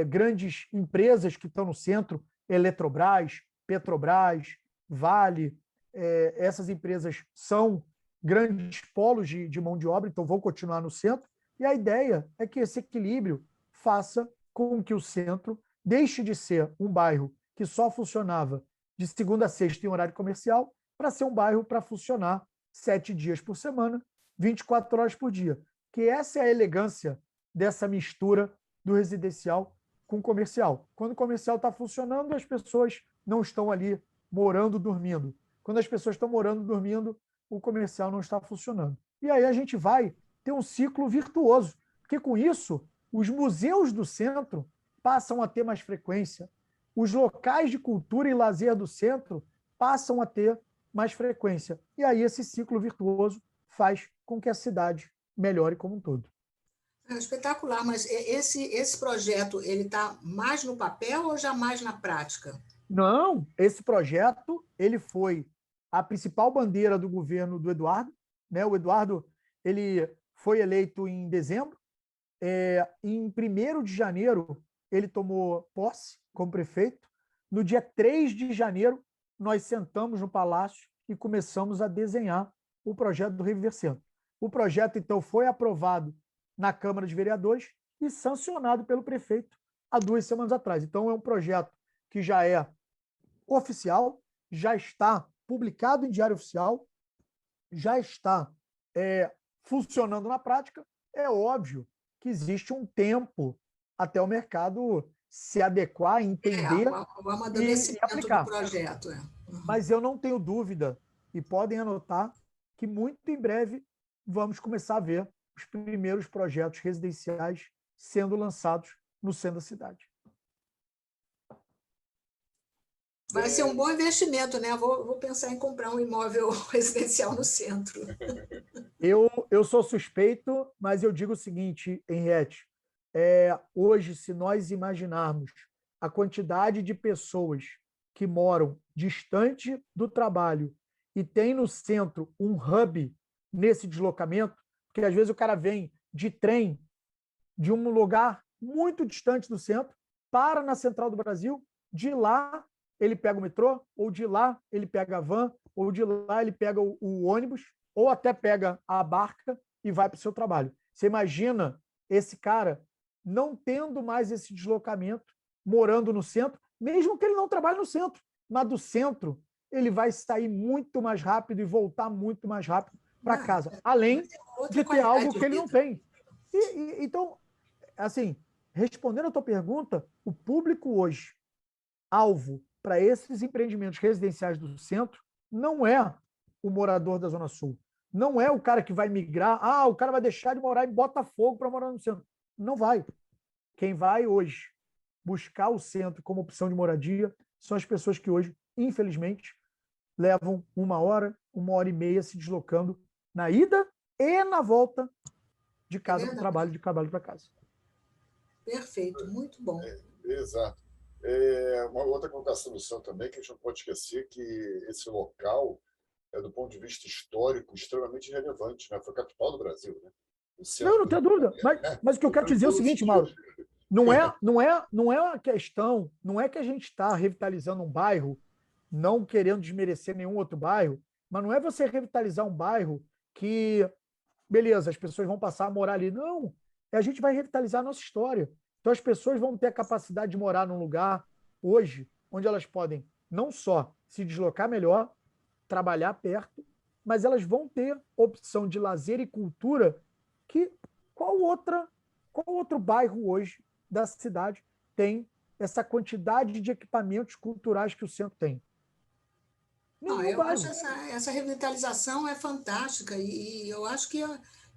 grandes empresas que estão no centro, Eletrobras, Petrobras, Vale, essas empresas são grandes polos de mão de obra, então vão continuar no centro, e a ideia é que esse equilíbrio faça com que o centro deixe de ser um bairro que só funcionava de segunda a sexta em horário comercial para ser um bairro para funcionar 7 dias por semana, 24 horas por dia. Que essa é a elegância dessa mistura do residencial com o comercial. Quando o comercial está funcionando, as pessoas não estão ali morando, dormindo. Quando as pessoas estão morando, dormindo, o comercial não está funcionando. E aí a gente vai ter um ciclo virtuoso, porque com isso, os museus do centro passam a ter mais frequência, os locais de cultura e lazer do centro passam a ter mais frequência. E aí esse ciclo virtuoso faz com que a cidade melhore como um todo. Espetacular, mas esse projeto ele está mais no papel ou já mais na prática? Não, esse projeto ele foi a principal bandeira do governo do Eduardo, né? O Eduardo ele foi eleito em dezembro. Em 1º de janeiro, ele tomou posse como prefeito. No dia 3 de janeiro, nós sentamos no Palácio e começamos a desenhar o projeto do Reviver Centro. O projeto, então, foi aprovado na Câmara de Vereadores e sancionado pelo prefeito há 2 semanas atrás. Então, é um projeto que já é oficial, já está publicado em Diário Oficial, já está funcionando na prática. É óbvio que existe um tempo até o mercado se adequar, entender O e amadurecimento do aplicar. projeto. Mas eu não tenho dúvida, e podem anotar, que muito em breve vamos começar a ver os primeiros projetos residenciais sendo lançados no centro da cidade. Vai ser um bom investimento, né? Vou pensar em comprar um imóvel residencial no centro. Eu sou suspeito, mas eu digo o seguinte, Henriette, hoje, se nós imaginarmos a quantidade de pessoas que moram distante do trabalho e tem no centro um hub nesse deslocamento, porque às vezes o cara vem de trem de um lugar muito distante do centro, para na Central do Brasil, de lá ele pega o metrô, ou de lá ele pega a van, ou de lá ele pega o ônibus, ou até pega a barca e vai para o seu trabalho. Você imagina esse cara não tendo mais esse deslocamento, morando no centro, mesmo que ele não trabalhe no centro, mas do centro ele vai sair muito mais rápido e voltar muito mais rápido para casa, além de ter algo que ele não tem. Então, assim, respondendo a tua pergunta, o público hoje, alvo para esses empreendimentos residenciais do centro, não é o morador da Zona Sul. Não é o cara que vai migrar. O cara vai deixar de morar em Botafogo para morar no centro. Não vai. Quem vai hoje buscar o centro como opção de moradia são as pessoas que hoje, infelizmente, levam 1 hora e meia se deslocando na ida e na volta de casa para o trabalho, de trabalho para casa. Perfeito, muito bom. Exato. Uma outra colocação do céu também, que a gente não pode esquecer que esse local do ponto de vista histórico, extremamente relevante, né? Foi a capital do Brasil, né? Não tenho dúvida. Mas o que eu quero te dizer é o seguinte, Mauro. Não é uma questão, não é que a gente está revitalizando um bairro, não querendo desmerecer nenhum outro bairro, mas não é você revitalizar um bairro que, beleza, as pessoas vão passar a morar ali. Não, a gente vai revitalizar a nossa história. Então as pessoas vão ter a capacidade de morar num lugar, hoje, onde elas podem não só se deslocar melhor, trabalhar perto, mas elas vão ter opção de lazer e cultura que qual outro bairro hoje da cidade tem essa quantidade de equipamentos culturais que o centro tem? Eu acho essa revitalização é fantástica e eu acho que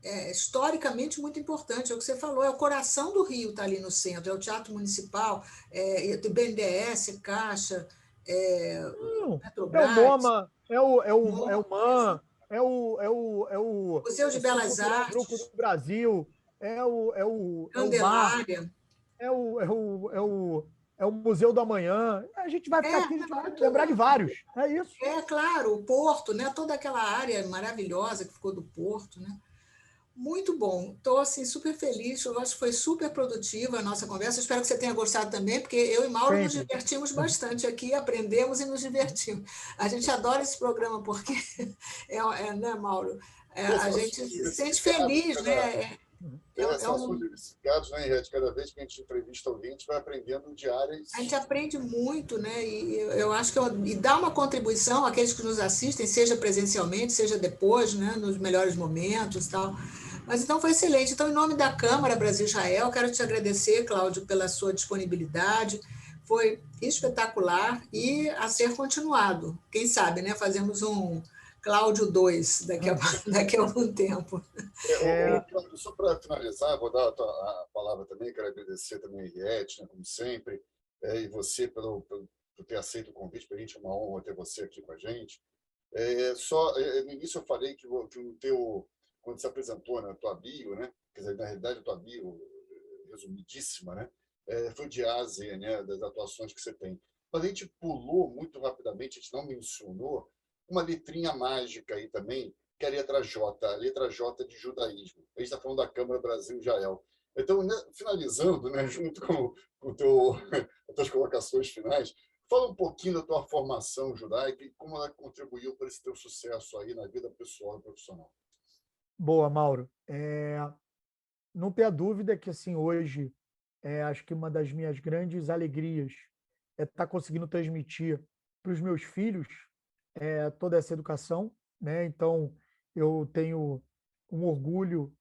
é historicamente muito importante. É o que você falou, é o coração do Rio está ali no centro, é o Teatro Municipal, BNDES, Caixa, Petrobras, é o MoMA, é o MAN, é o Museu de Belas Artes, do Brasil, é o MAR, é o Museu do Amanhã. A gente vai ficar aqui, a gente vai lembrar de vários. É isso. Claro, o Porto, né? Toda aquela área maravilhosa que ficou do Porto, né? Muito bom. Estou assim, super feliz. Eu acho que foi super produtiva a nossa conversa. Espero que você tenha gostado também, porque eu e Mauro nos divertimos bastante aqui, aprendemos e nos divertimos. A gente adora esse programa porque, né, Mauro? A gente se sente feliz, né? Assuntos diversificados, né, Henriette? Cada vez que a gente entrevista alguém, a gente vai aprendendo diárias. A gente aprende muito, né? E eu acho que e dá uma contribuição àqueles que nos assistem, seja presencialmente, seja depois, né? Nos melhores momentos e tal. Mas então foi excelente. Então, em nome da Câmara Brasil-Israel, quero te agradecer, Cláudio, pela sua disponibilidade. Foi espetacular e a ser continuado. Quem sabe, né? Fazemos um Cláudio 2 daqui a algum tempo. Só para finalizar, vou dar a palavra também, quero agradecer também a Henriette, né, como sempre, e você por ter aceito o convite, para a gente é uma honra ter você aqui com a gente. No início eu falei que o teu, quando se apresentou na tua bio, né, quer dizer, na realidade a tua bio, resumidíssima, né, foi de A a Z, né, das atuações que você tem. Mas a gente pulou muito rapidamente, a gente não mencionou uma letrinha mágica aí também, que é a letra J de judaísmo. A gente está falando da Câmara Brasil-Israel. Então, finalizando, né, junto com as tuas colocações finais, fala um pouquinho da tua formação judaica e como ela contribuiu para esse teu sucesso aí na vida pessoal e profissional. Boa, Mauro. Não tenha dúvida que, assim, hoje, acho que uma das minhas grandes alegrias é estar conseguindo transmitir para os meus filhos toda essa educação, né? Então, eu tenho um orgulho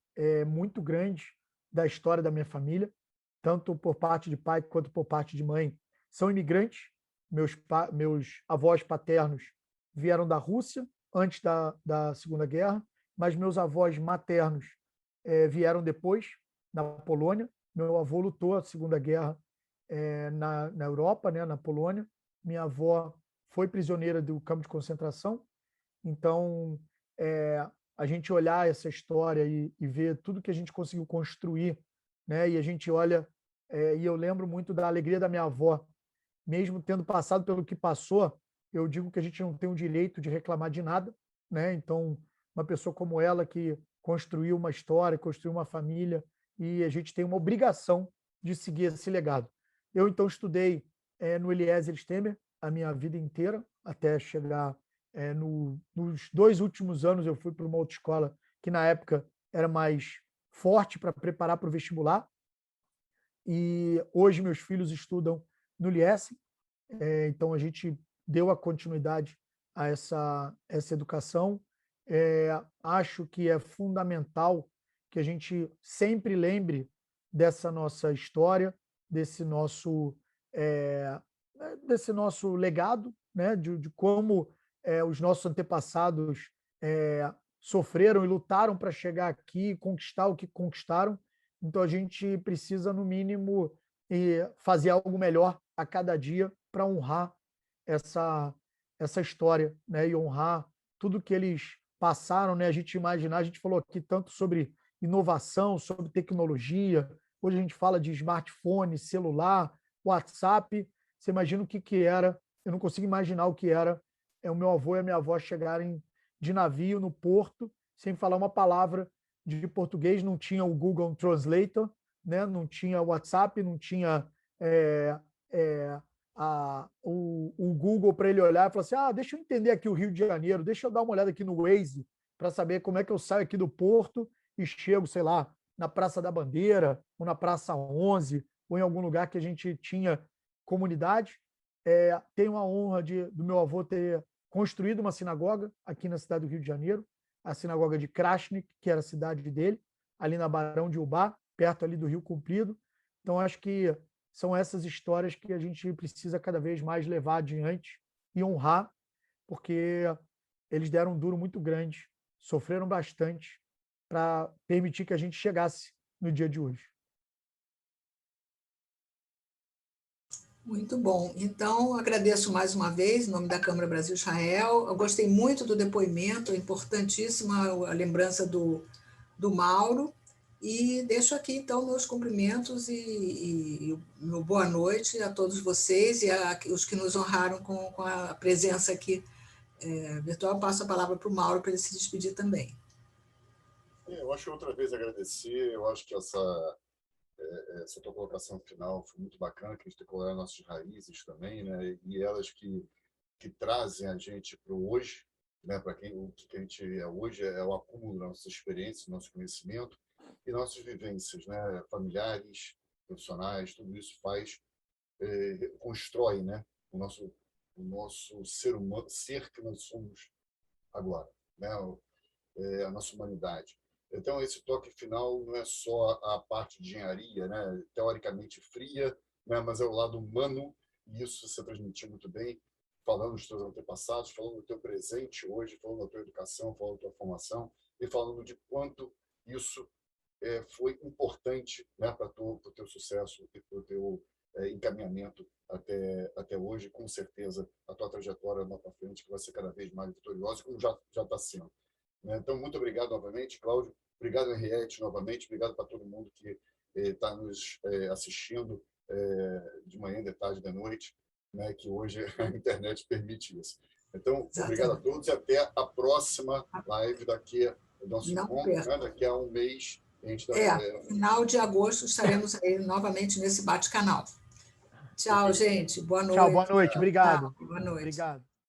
muito grande da história da minha família, tanto por parte de pai quanto por parte de mãe. São imigrantes. Meus avós paternos vieram da Rússia antes da Segunda Guerra, mas meus avós maternos vieram depois, na Polônia. Meu avô lutou a Segunda Guerra na Europa, né, na Polônia, minha avó foi prisioneira do campo de concentração. Então, a gente olhar essa história e ver tudo que a gente conseguiu construir, né? E a gente olha, e eu lembro muito da alegria da minha avó, mesmo tendo passado pelo que passou, eu digo que a gente não tem o direito de reclamar de nada, né? Então, uma pessoa como ela que construiu uma história, construiu uma família, e a gente tem uma obrigação de seguir esse legado. Eu, então, estudei no Eliezer Stemer a minha vida inteira, até chegar nos 2 últimos anos eu fui para uma outra escola que na época era mais forte para preparar para o vestibular, e hoje meus filhos estudam no Liesse, então a gente deu a continuidade a essa educação. Acho que é fundamental que a gente sempre lembre dessa nossa história, desse nosso legado, né? de como os nossos antepassados sofreram e lutaram para chegar aqui e conquistar o que conquistaram. Então, a gente precisa, no mínimo, fazer algo melhor a cada dia para honrar essa história, né? E honrar tudo que eles passaram, né? A gente falou aqui tanto sobre inovação, sobre tecnologia. Hoje a gente fala de smartphone, celular, WhatsApp. Você imagina o que era? Eu não consigo imaginar o que era o meu avô e a minha avó chegarem de navio no porto, sem falar uma palavra de português, não tinha o Google Translator, né? Não tinha WhatsApp, não tinha o Google para ele olhar e falar assim, deixa eu entender aqui o Rio de Janeiro, deixa eu dar uma olhada aqui no Waze para saber como é que eu saio aqui do porto e chego, sei lá, na Praça da Bandeira, ou na Praça 11, ou em algum lugar que a gente tinha comunidade. Tenho a honra do meu avô ter construído uma sinagoga aqui na cidade do Rio de Janeiro, a sinagoga de Krasnik, que era a cidade dele, ali na Barão de Ubá, perto ali do Rio Comprido. Então, acho que são essas histórias que a gente precisa cada vez mais levar adiante e honrar, porque eles deram um duro muito grande, sofreram bastante para permitir que a gente chegasse no dia de hoje. Muito bom. Então, agradeço mais uma vez, em nome da Câmara Brasil-Israel. Eu gostei muito do depoimento, é importantíssima a lembrança do Mauro. E deixo aqui, então, meus cumprimentos e meu boa noite a todos vocês e os que nos honraram com a presença aqui virtual. Passo a palavra para o Mauro para ele se despedir também. Eu acho que outra vez agradecer, eu acho que essa tua colocação final foi muito bacana, que a gente tem que colocar nossas raízes também, né? E elas que trazem a gente para o hoje, né? Para o que a gente é hoje é o acúmulo das nossas experiências, nosso conhecimento e nossas vivências, né? Familiares, profissionais, tudo isso constrói, né? O nosso ser humano, ser que nós somos agora, né? A nossa humanidade. Então, esse toque final não é só a parte de engenharia, né? Teoricamente fria, né? Mas é o lado humano, e isso você transmitiu muito bem, falando dos teus antepassados, falando do teu presente hoje, falando da tua educação, falando da tua formação, e falando de quanto isso foi importante, né, para o teu sucesso e para o teu encaminhamento até hoje. Com certeza, a tua trajetória lá para frente que vai ser cada vez mais vitoriosa, como já está sendo. Então, muito obrigado novamente, Cláudio. Obrigado, Henriette, novamente. Obrigado para todo mundo que está nos assistindo de manhã, de tarde, de noite, né, que hoje a internet permite isso. Então, obrigado a todos e até a próxima live daqui do nosso encontro, né, daqui a um mês. Final de agosto estaremos aí novamente nesse bate-canal. Tchau, gente. Boa noite. Tchau, boa noite. Obrigado. Tchau, boa noite. Obrigado.